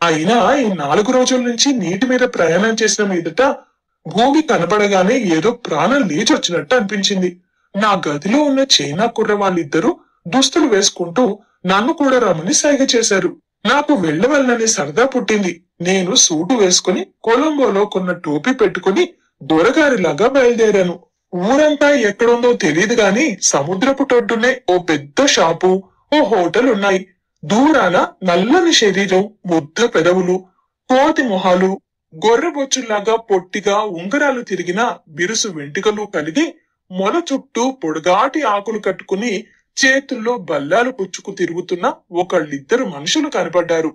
అయినా ఈ 4 రోజుల నుంచి నీటి మీద ప్రయాణం చేసిన మీదట భూమి కనపడగానే ఏదో ప్రాణం లేచొచ్చినట్టు అనిపించింది. నా గదిలో ఉన్న చైనా కుర్ర వాళ్ళిద్దరూ దుస్తులు వేసుకుంటూ నన్ను కూడా రమ్మని సైగ చేశారు. నాకు వెళ్ళవలనని సరదా పుట్టింది. నేను సూటు వేసుకుని కొలంబోలో కొన్న టోపీ పెట్టుకుని దొరగారిలాగా బయలుదేరాను. ఊరంతా ఎక్కడుందో తెలియదు గాని సముద్రపు తొడ్డునే ఓ పెద్ద షాపు, ఓ హోటల్ ఉన్నాయి. దూరాన నల్లని శరీరం, ముద్ద పెదవులు, కోతి మొహాలు, గొర్రెబొచ్చుల్లాగా పొట్టిగా ఉంగరాలు తిరిగిన బిరుసు వెంట్రుకలు కలిగి మొల చుట్టూ పొడుగాటి ఆకులు కట్టుకుని చేతుల్లో బల్లాలు పుచ్చుకు తిరుగుతున్న ఒకళ్ళిద్దరు మనుషులు కనపడ్డారు.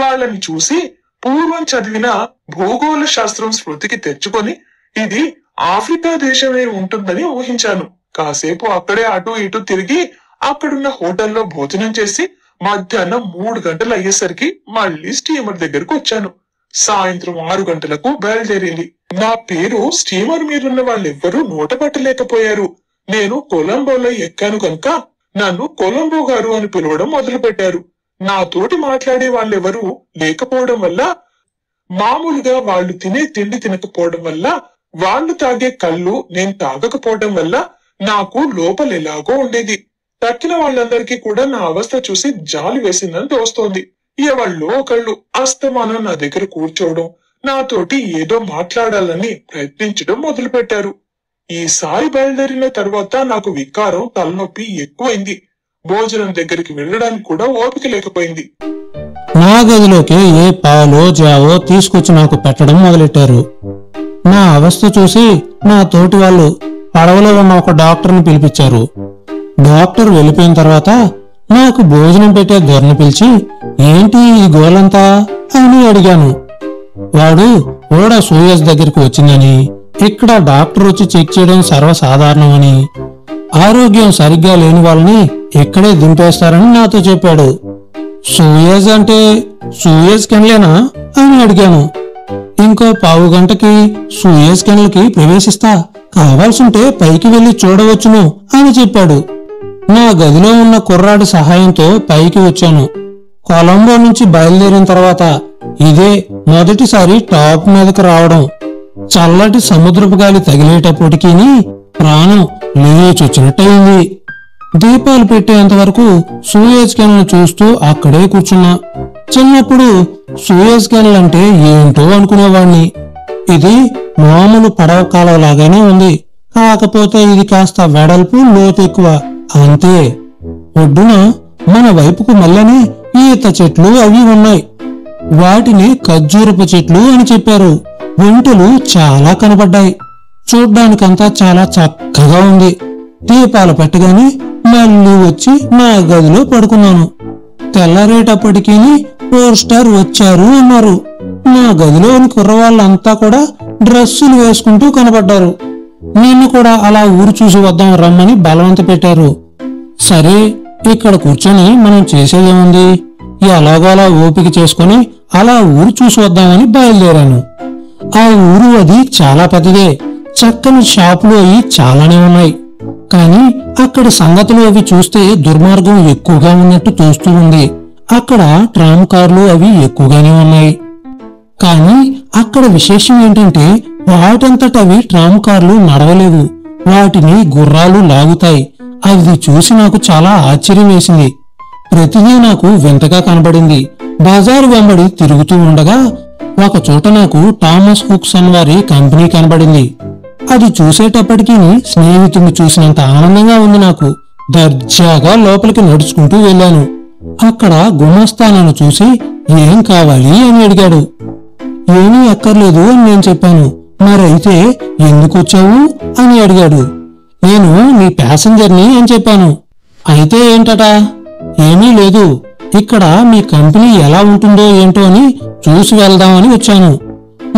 వాళ్ళని చూసి పూర్వం చదివిన భూగోళ శాస్త్రం స్మృతికి తెచ్చుకొని ఇది ఆఫ్రికా దేశమే ఉంటుందని ఊహించాను. కాసేపు అక్కడే అటు ఇటు తిరిగి అక్కడున్న హోటల్లో భోజనం చేసి మధ్యాహ్నం 3 గంటలు అయ్యేసరికి మళ్ళీ స్టీమర్ దగ్గరకు వచ్చాను. సాయంత్రం 6 గంటలకు బయలుదేరింది. నా పేరు స్టీమర్ మీదున్న వాళ్ళెవ్వరూ నోట పట్టలేకపోయారు. నేను కొలంబోలో ఎక్కాను కనుక నన్ను కొలంబో గారు అని పిలవడం మొదలు పెట్టారు. నాతోటి మాట్లాడే వాళ్ళెవరూ లేకపోవడం వల్ల, మామూలుగా వాళ్ళు తినే తిండి తినకపోవడం వల్ల, వాళ్ళు తాగే కళ్ళు నేను తాగకపోవడం వల్ల నాకు లోపల ఎలాగో ఉండేది. తక్కిన వాళ్ళందరికీ కూడా నా అవస్థ చూసి జాలి వేసిందని తోస్తోంది. ఎవళ్ళో ఒకళ్ళు అస్తమానం నా దగ్గర కూర్చోవడం, నాతోటి ఏదో మాట్లాడాలని ప్రయత్నించడం మొదలు పెట్టారు. ఈసారి బయలుదేరిన తర్వాత నాకు వికారం, తలనొప్పి ఎక్కువైంది. భోజనం దగ్గరికి వెళ్ళడానికి కూడా ఓపిక లేకపోయింది. నా గదిలోకి ఏ పాలో జావో తీసుకొచ్చి నాకు పెట్టడం మొదలెట్టారు. నా అవస్థ చూసి నా తోటి వాళ్ళు పడవలో ఉన్న ఒక డాక్టర్ని పిలిపించారు. డాక్టర్ వెళ్ళిపోయిన తర్వాత నాకు భోజనం పెట్టే దొరని పిలిచి, ఏంటి ఈ గోలంతా అని అడిగాను. వాడు ఓడ సూయస్ దగ్గరికి వచ్చిందని, ఇక్కడ డాక్టర్ వచ్చి చెక్ చేయడం సర్వసాధారణమని, ఆరోగ్యం సరిగ్గా లేని వాళ్ళని ఇక్కడే దింపేస్తారని నాతో చెప్పాడు. సూయజ్ అంటే సూయజ్ కెనలేనా అని అడిగాను. ఇంకో 15 గంటకి సూయజ్ కెనల్కి ప్రవేశిస్తా, కావాల్సింటే పైకి వెళ్లి చూడవచ్చును అని చెప్పాడు. నా గదిలో ఉన్న కుర్రాడి సహాయంతో పైకి వచ్చాను. కొలంబో నుంచి బయలుదేరిన తర్వాత ఇదే మొదటిసారి టాప్ మీదకి రావడం. చల్లటి సముద్రపు గాలి తగిలేటప్పటికీ ప్రాణం లేచొచ్చినట్టయింది. దీపాలు పెట్టేంత వరకు సూయజ్ కెనల్ చూస్తూ అక్కడే కూర్చున్నా. చిన్నప్పుడు సూయజ్ కెనల్ అంటే ఏంటో అనుకునేవాణ్ణి. ఇది మామూలు పడవ కాలం లాగానే ఉంది, కాకపోతే ఇది కాస్త వెడల్పు, లోతు ఎక్కువ అంతే. ఒడ్డున మన వైపుకు మళ్ళనే ఈత చెట్లు అవి ఉన్నాయి. వాటిని ఖర్జూరపు చెట్లు అని చెప్పారు. ఒంటెలు చాలా కనబడ్డాయి. చూడ్డానికంతా చాలా చక్కగా ఉంది. దీపాలు పెట్టగానే మళ్ళీ వచ్చి నా గదిలో పడుకున్నాను. తెల్లరేటప్పటికీ 4 స్టార్ వచ్చారు అన్నారు. నా గదిలోని కుర్రవాళ్ళంతా కూడా డ్రెస్సులు వేసుకుంటూ కనబడ్డారు. నిన్ను కూడా అలా ఊరు చూసి వద్దాం రమ్మని బలవంత పెట్టారు. సరే, ఇక్కడ కూర్చొని మనం చేసేదేముంది, ఎలాగో అలా ఓపిక చేసుకుని అలా ఊరు చూసి వద్దామని బయలుదేరాను. ఆ ఊరు అది చాలా పెద్దదే. చక్కని షాపులు అవి చాలానే ఉన్నాయి. కానీ అక్కడి సంగతులు అవి చూస్తే దుర్మార్గం ఎక్కువగా ఉన్నట్టు తోస్తూ ఉంది. అక్కడ ట్రామ్ కార్లు అవి ఎక్కువగానే ఉన్నాయి. కానీ అక్కడ విశేషం ఏంటంటే వాటంతట అవి ట్రామ్ కార్లు నడవలేవు. వాటిని గుర్రాలు లాగుతాయి. అది చూసి నాకు చాలా ఆశ్చర్యం వేసింది. ప్రతిదీ నాకు వింతగా కనబడింది. బజారు వెంబడి తిరుగుతూ ఉండగా ఒక చోట నాకు థామస్ హుడ్సన్ వారి కంపెనీ కనబడింది. అది చూసేటప్పటికీ స్నేహితుడిని చూసినంత ఆనందంగా ఉంది నాకు. దర్జాగా లోపలికి నడుచుకుంటూ వెళ్ళాను. అక్కడ గుమస్తా నన్ను చూసి ఏం కావాలి అని అడిగాడు. ఏమీ అక్కర్లేదు అని నేను చెప్పాను. మరైతే ఎందుకు వచ్చావు అని అడిగాడు. నేను మీ ప్యాసింజర్ని అని చెప్పాను. అయితే ఏంటట? ఏమీ లేదు, ఇక్కడ మీ కంపెనీ ఎలా ఉంటుందో ఏంటో అని చూసి వెళ్దామని వచ్చాను.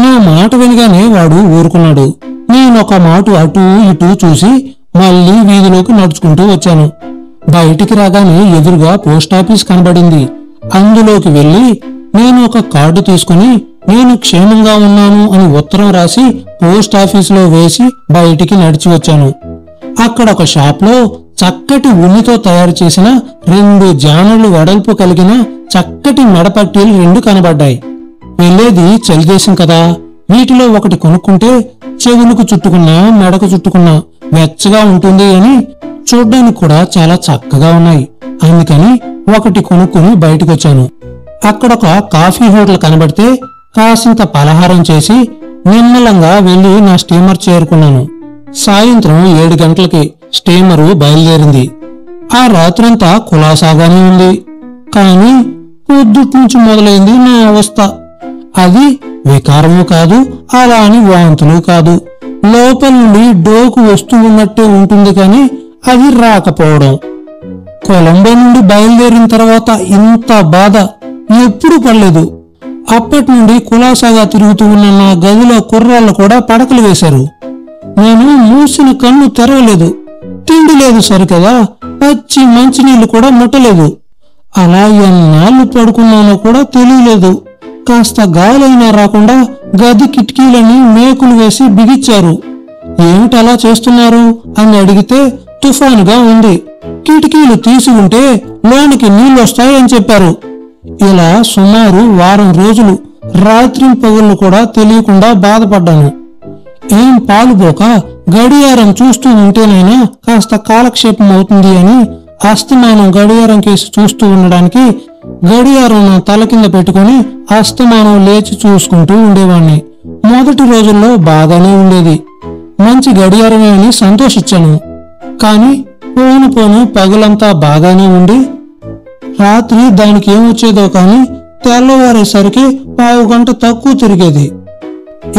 నా మాట వినగానే వాడు ఊరుకున్నాడు. నేనొక మాట అటూ ఇటూ చూసి మళ్ళీ వీధిలోకి నడుచుకుంటూ వచ్చాను. బయటికి రాగానే ఎదురుగా పోస్టాఫీస్ కనబడింది. అందులోకి వెళ్లి నేను ఒక కార్డు తీసుకుని నేను క్షేమంగా ఉన్నాను అని ఉత్తరం రాసి పోస్టాఫీసులో వేసి బయటికి నడిచి వచ్చాను. అక్కడ ఒక షాప్లో చక్కటి ఉన్నితో తయారు చేసిన 2 జానలు వెడల్పు కలిగిన చక్కటి మెడపట్టీలు 2 కనబడ్డాయి. వెళ్లేది చలిదేశం కదా, వీటిలో ఒకటి కొనుక్కుంటే చెవులకు చుట్టుకున్నా మెడకు చుట్టుకున్నా వెచ్చగా ఉంటుంది అని, చూడ్డానికి కూడా చాలా చక్కగా ఉన్నాయి. అందుకని ఒకటి కొనుక్కుని బయటకొచ్చాను. అక్కడొక కాఫీ హోటల్ కనబడితే కాసింత పలహారం చేసి నిమ్మలంగా వెళ్లి నా స్టీమర్ చేరుకున్నాను. సాయంత్రం 7 గంటలకి స్టీమరు బయలుదేరింది. ఆ రాత్రంతా కులాసాగానే ఉంది. కాని పొద్దుట్నుంచి మొదలైంది నా అవస్థ. అది వికారము కాదు, అలా అని వాంతులు కాదు. లోపల నుండి డోకు వస్తూ ఉన్నట్టే ఉంటుంది కాని అది రాకపోవడం. కొలంబో నుండి బయలుదేరిన తర్వాత ఇంత బాధ ఎప్పుడూ పడలేదు. అప్పటి నుండి కులాసాగా తిరుగుతూ ఉన్న నా గదిలో కుర్రాళ్ళు కూడా పడకలు వేశారు. నేను మూసిన కన్ను తెరవలేదు. తిండి లేదు సరికదా, పచ్చి మంచినీళ్లు కూడా ముట్టలేదు. అలా ఎన్నాళ్ళు పడుకున్నానో కూడా తెలియలేదు. కాస్త గాలైనా రాకుండా గది కిటికీలని మేకులు వేసి బిగిచ్చారు. ఏమిటలా చేస్తున్నారు అని అడిగితే తుఫానుగా ఉంది, కిటికీలు తీసి ఉంటే లోనికి నీళ్ళొస్తాయని చెప్పారు. ఇలా సుమారు వారం రోజులు రాత్రి పగుళ్ళు కూడా తెలియకుండా బాధపడ్డాను. ఏం పాలుపోక గడియారం చూస్తూ ఉంటేనైనా కాస్త కాలక్షేపం అవుతుంది అని అస్తమానం గడియారం కేసి చూస్తూ ఉండడానికి గడియారం నా తల కింద పెట్టుకుని అస్తమానం లేచి చూసుకుంటూ ఉండేవాణ్ణి. మొదటి రోజుల్లో బాగానే ఉండేది. మంచి గడియారమే అని సంతోషించాను. కాని పోను పోను పగులంతా బాగానే ఉండి రాత్రి దానికి ఏమొచ్చేదో కాని తెల్లవారేసరికి 1/2 గంట తక్కువ తిరిగేది.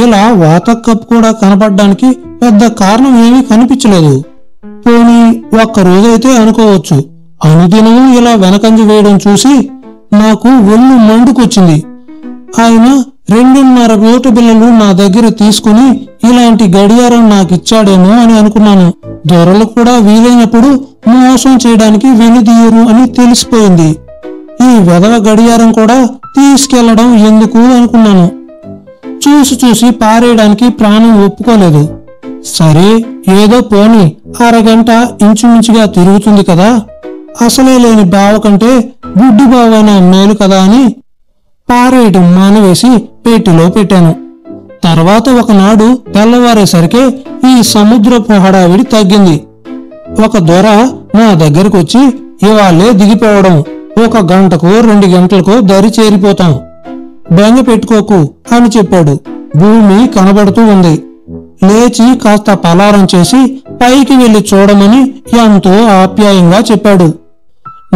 ఇలా వాతకప్పు కూడా కనపడ్డానికి పెద్ద కారణం ఏమీ కనిపించలేదు. పోనీ ఒక్కరోజైతే అనుకోవచ్చు. అనుదినము ఇలా వెనకంజ వేయడం చూసి నాకు ఒళ్ళు మండుకొచ్చింది. ఆయన 2.5 కోట్ల బిళ్ళలు నా దగ్గర తీసుకుని ఇలాంటి గడియారం నాకిచ్చాడేమో అని అనుకున్నాను. దొరలు కూడా వీలైనప్పుడు మోసం చేయడానికి వెనుదీయరు అని తెలిసిపోయింది. ఈ వెధవ గడియారం కూడా తీసుకెళ్లడం ఎందుకు అనుకున్నాను. చూసి పారేయడానికి ప్రాణం ఒప్పుకోలేదు. సరే ఏదో పోని, అరగంట ఇంచుమించుగా తిరుగుతుంది కదా, అసలే లేని బావ కంటే గుడ్డి బావైనా మేలు కదా అని పారేయడం మానవేసి పెట్టిలో పెట్టాను. తర్వాత ఒకనాడు తెల్లవారేసరికి ఈ సముద్రపు హడావిడి తగ్గింది. ఒక దొర నా దగ్గరకు వచ్చి ఇవాళే దిగిపోవడం, 1 గంటకో 2 గంటలకో దరి చేరిపోతాం, బెంగ పెట్టుకోకు అని చెప్పాడు. భూమి కనబడుతూ ఉంది. లేచి కాస్త పలారం చేసి పైకి వెళ్లి చూడమని ఎంతో ఆప్యాయంగా చెప్పాడు.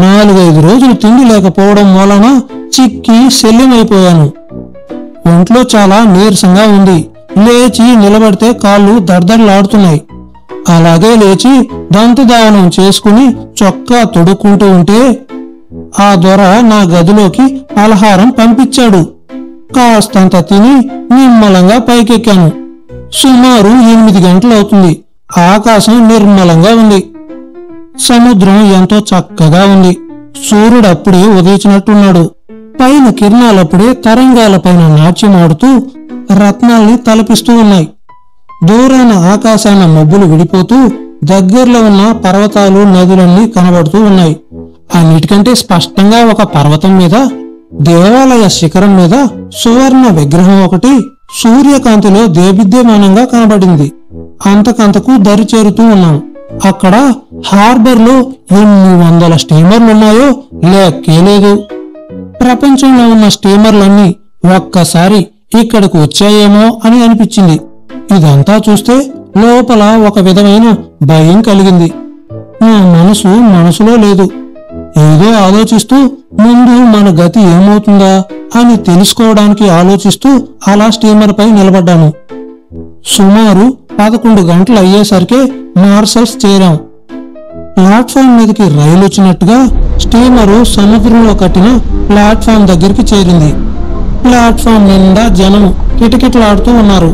4-5 రోజులు తిండి లేకపోవడం మూలన చిక్కి శల్యమైపోయాను. ఒంట్లో చాలా నీరసంగా ఉంది. లేచి నిలబడితే కాళ్ళు దర్దర్లాడుతున్నాయి. అలాగే లేచి దంతదావనం చేసుకుని చొక్కా తొడుక్కుంటూ ఉంటే ఆ దొర నా గదిలోకి పలహారం పంపించాడు. కాస్తంత తిని నిమ్మలంగా పైకెక్కాను. సుమారు 8 గంటలవుతుంది. ఆకాశం నిర్మలంగా ఉంది. సముద్రం ఎంతో చక్కగా ఉంది. సూర్యుడు అప్పుడే ఉదయించినట్టున్నాడు. పైన కిరణాలప్పుడే తరంగాలపైన నాట్యమాడుతూ రత్నాల్ని తలపిస్తూ ఉన్నాయి. దూరాన ఆకాశాన మబ్బులు విడిపోతూ దగ్గరలో ఉన్న పర్వతాలు నదులన్నీ కనబడుతూ ఉన్నాయి. అన్నిటికంటే స్పష్టంగా ఒక పర్వతం మీద, దేవాలయ శిఖరం మీద సువర్ణ విగ్రహం ఒకటి సూర్యకాంతిలో దేదీప్యమానంగా కనబడింది. అంతకంతకు దరి చేరుతూ ఉన్నాం. అక్కడ హార్బర్ లో ఎన్ని వందల స్టీమర్లున్నాయో లెక్కే లేదు. ప్రపంచంలో ఉన్న స్టీమర్లన్నీ ఒక్కసారి ఇక్కడికి వచ్చాయేమో అని అనిపించింది. ఇదంతా చూస్తే లోపల ఒక విధమైన భయం కలిగింది. నా మనసులో లేదు. ఏదో ఆలోచిస్తూ ముందు మన గతి ఏమవుతుందా అని తెలుసుకోవడానికి ఆలోచిస్తూ అలా స్టీమర్ పై నిలబడ్డాను. సుమారు 11 గంటలు అయ్యేసరికి మార్సల్స్ చేరాం. ప్లాట్ఫామ్ మీదకి రైలు వచ్చినట్టుగా స్టీమరు సముద్రంలో కట్టిన ప్లాట్ఫామ్ దగ్గరికి చేరింది. ప్లాట్ఫామ్ నిండా జనం కిటకిటలాడుతూ ఉన్నారు.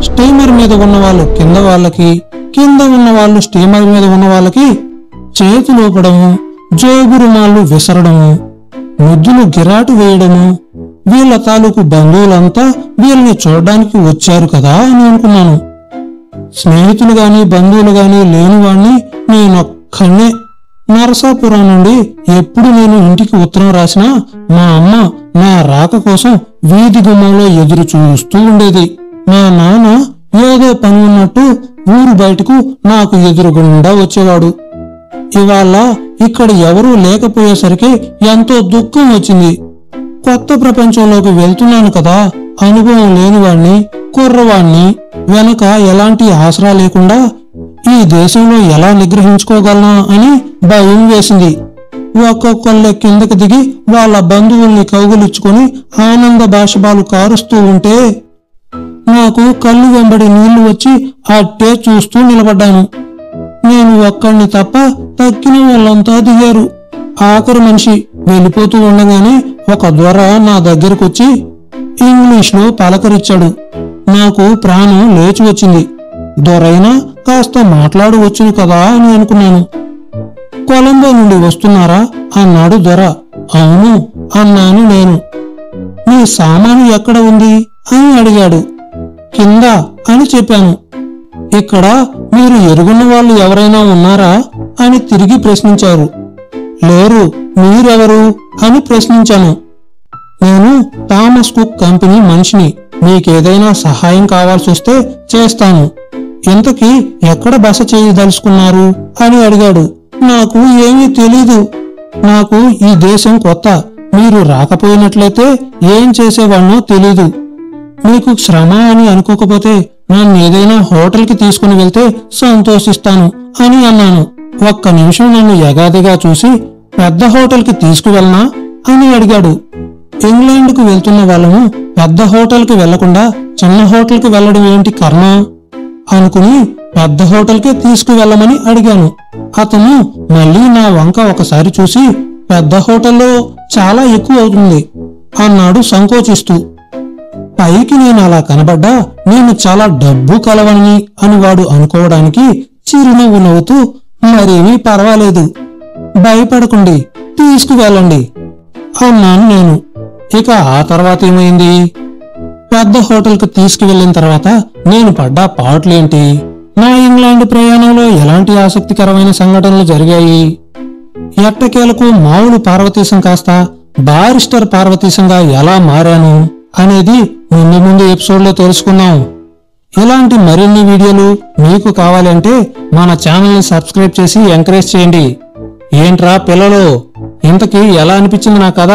స్టీమర్ మీద ఉన్న వాళ్ళు కింద వాళ్ళకి, కింద ఉన్న వాళ్ళు స్టీమర్ మీద ఉన్న వాళ్ళకి చేతులూపడము, జోగు రుమాళ్ళు విసరడము, ముద్దులు గిరాటు వేయడము. వీళ్ల తాలూకు బంధువులంతా వీళ్ళని చూడడానికి వచ్చారు కదా అని అనుకున్నాను. స్నేహితులు గాని బంధువులు గాని లేనివాణ్ణి నేనొక్కనే. నరసాపురం నుండి ఎప్పుడు నేను ఇంటికి ఉత్తరం రాసినా మా అమ్మ నా రాక కోసం వీధి గుమ్మంలో ఎదురు చూస్తూ ఉండేది. మా నాన్న ఏదో పని ఉన్నట్టు ఊరు బయటకు నాకు ఎదురుగుండా వచ్చేవాడు. ఇవాళ ఇక్కడ ఎవరూ లేకపోయేసరికి ఎంతో దుఃఖం వచ్చింది. కొత్త ప్రపంచంలోకి వెళ్తున్నాను కదా, అనుభవం లేనివాణ్ణి, కుర్రవాణ్ణి, వెనక ఎలాంటి ఆసరా లేకుండా ఈ దేశంలో ఎలా నిగ్రహించుకోగలనా అని భయం వేసింది. ఒక్కొక్కళ్ళే కిందకి దిగి వాళ్ళ బంధువుల్ని కౌగులిచ్చుకొని ఆనంద బాష్పాలు కారుస్తూ ఉంటే నాకు కళ్ళు వెంబడి నీళ్లు వచ్చి అట్టే చూస్తూ నిలబడ్డాను. నేను ఒక్కడిని తప్ప తక్కిన వాళ్ళంతా దిగారు. ఆఖరి మనిషి వెళ్ళిపోతూ ఉండగానే ఒక దొర నా దగ్గరకొచ్చి ఇంగ్లీష్లో పలకరించాడు. నాకు ప్రాణం లేచి వచ్చింది. దొరైనా కాస్త మాట్లాడవచ్చును కదా అని అనుకున్నాను. కొలంబో నుండి వస్తున్నారా అన్నాడు దొర. అవును అన్నాను నేను. మీ సామాను ఎక్కడ ఉంది అని అడిగాడు. కింద అని చెప్పాను. ఇక్కడ మీరు ఎరుగున్న వాళ్ళు ఎవరైనా ఉన్నారా అని తిరిగి ప్రశ్నించారు. లేరు, మీరెవరు అని ప్రశ్నించాను. నేను థామస్ కుక్ కంపెనీ మనిషిని. మీకేదైనా సహాయం కావాల్సి వస్తే చేస్తాను. ఇంతకీ ఎక్కడ బస చేయదలుచుకున్నారు అని అడిగాడు. నాకు ఏమీ తెలీదు. నాకు ఈ దేశం కొత్త. మీరు రాకపోయినట్లయితే ఏం చేసేవాణ్ణో తెలీదు. మీకు శ్రమ అని అనుకోకపోతే నన్ను ఏదైనా హోటల్కి తీసుకుని వెళ్తే సంతోషిస్తాను అని అన్నాను. ఒక్క నిమిషం నన్ను యగాదిగా చూసి పెద్ద హోటల్కి తీసుకువెళ్ళనా అని అడిగాడు. ఇంగ్లాండ్కు వెళ్తున్న వాళ్ళము పెద్ద హోటల్కి వెళ్లకుండా చిన్న హోటల్కి వెళ్లడం ఏంటి కర్మ అనుకుని పెద్ద హోటల్కే తీసుకువెళ్ళమని అడిగాను. అతను మళ్ళీ నా వంక ఒకసారి చూసి పెద్ద హోటల్లో చాలా ఎక్కువ అవుతుంది అన్నాడు సంకోచిస్తూ. పైకి నేను అలా కనబడ్డా నేను చాలా డబ్బు కలవని అని వాడు అనుకోవడానికి చిరునవ్వు నవ్వుతూ మరేమీ పర్వాలేదు, భయపడకండి, తీసుకువెళ్ళండి అన్నాను నేను. ఇక ఆ తర్వాత ఏమైంది? పెద్ద హోటల్కు తీసుకువెళ్లిన తర్వాత నేను పడ్డ పాటలేంటి, నా ఇంగ్లాండ్ ప్రయాణంలో ఎలాంటి ఆసక్తికరమైన సంఘటనలు జరిగాయి, ఎట్టకేలకు మామూలు పార్వతీశం కాస్త బారిస్టర్ పార్వతీశంగా ఎలా మారాను అనేది ముందు ముందు ఎపిసోడ్లో తెలుసుకుందాం. ఇలాంటి మరిన్ని వీడియోలు మీకు కావాలంటే మన ఛానల్ని సబ్స్క్రైబ్ చేసి ఎంకరేజ్ చేయండి. ఏంట్రా పిల్లలు, ఇంతకీ ఎలా అనిపించింది నా కథ?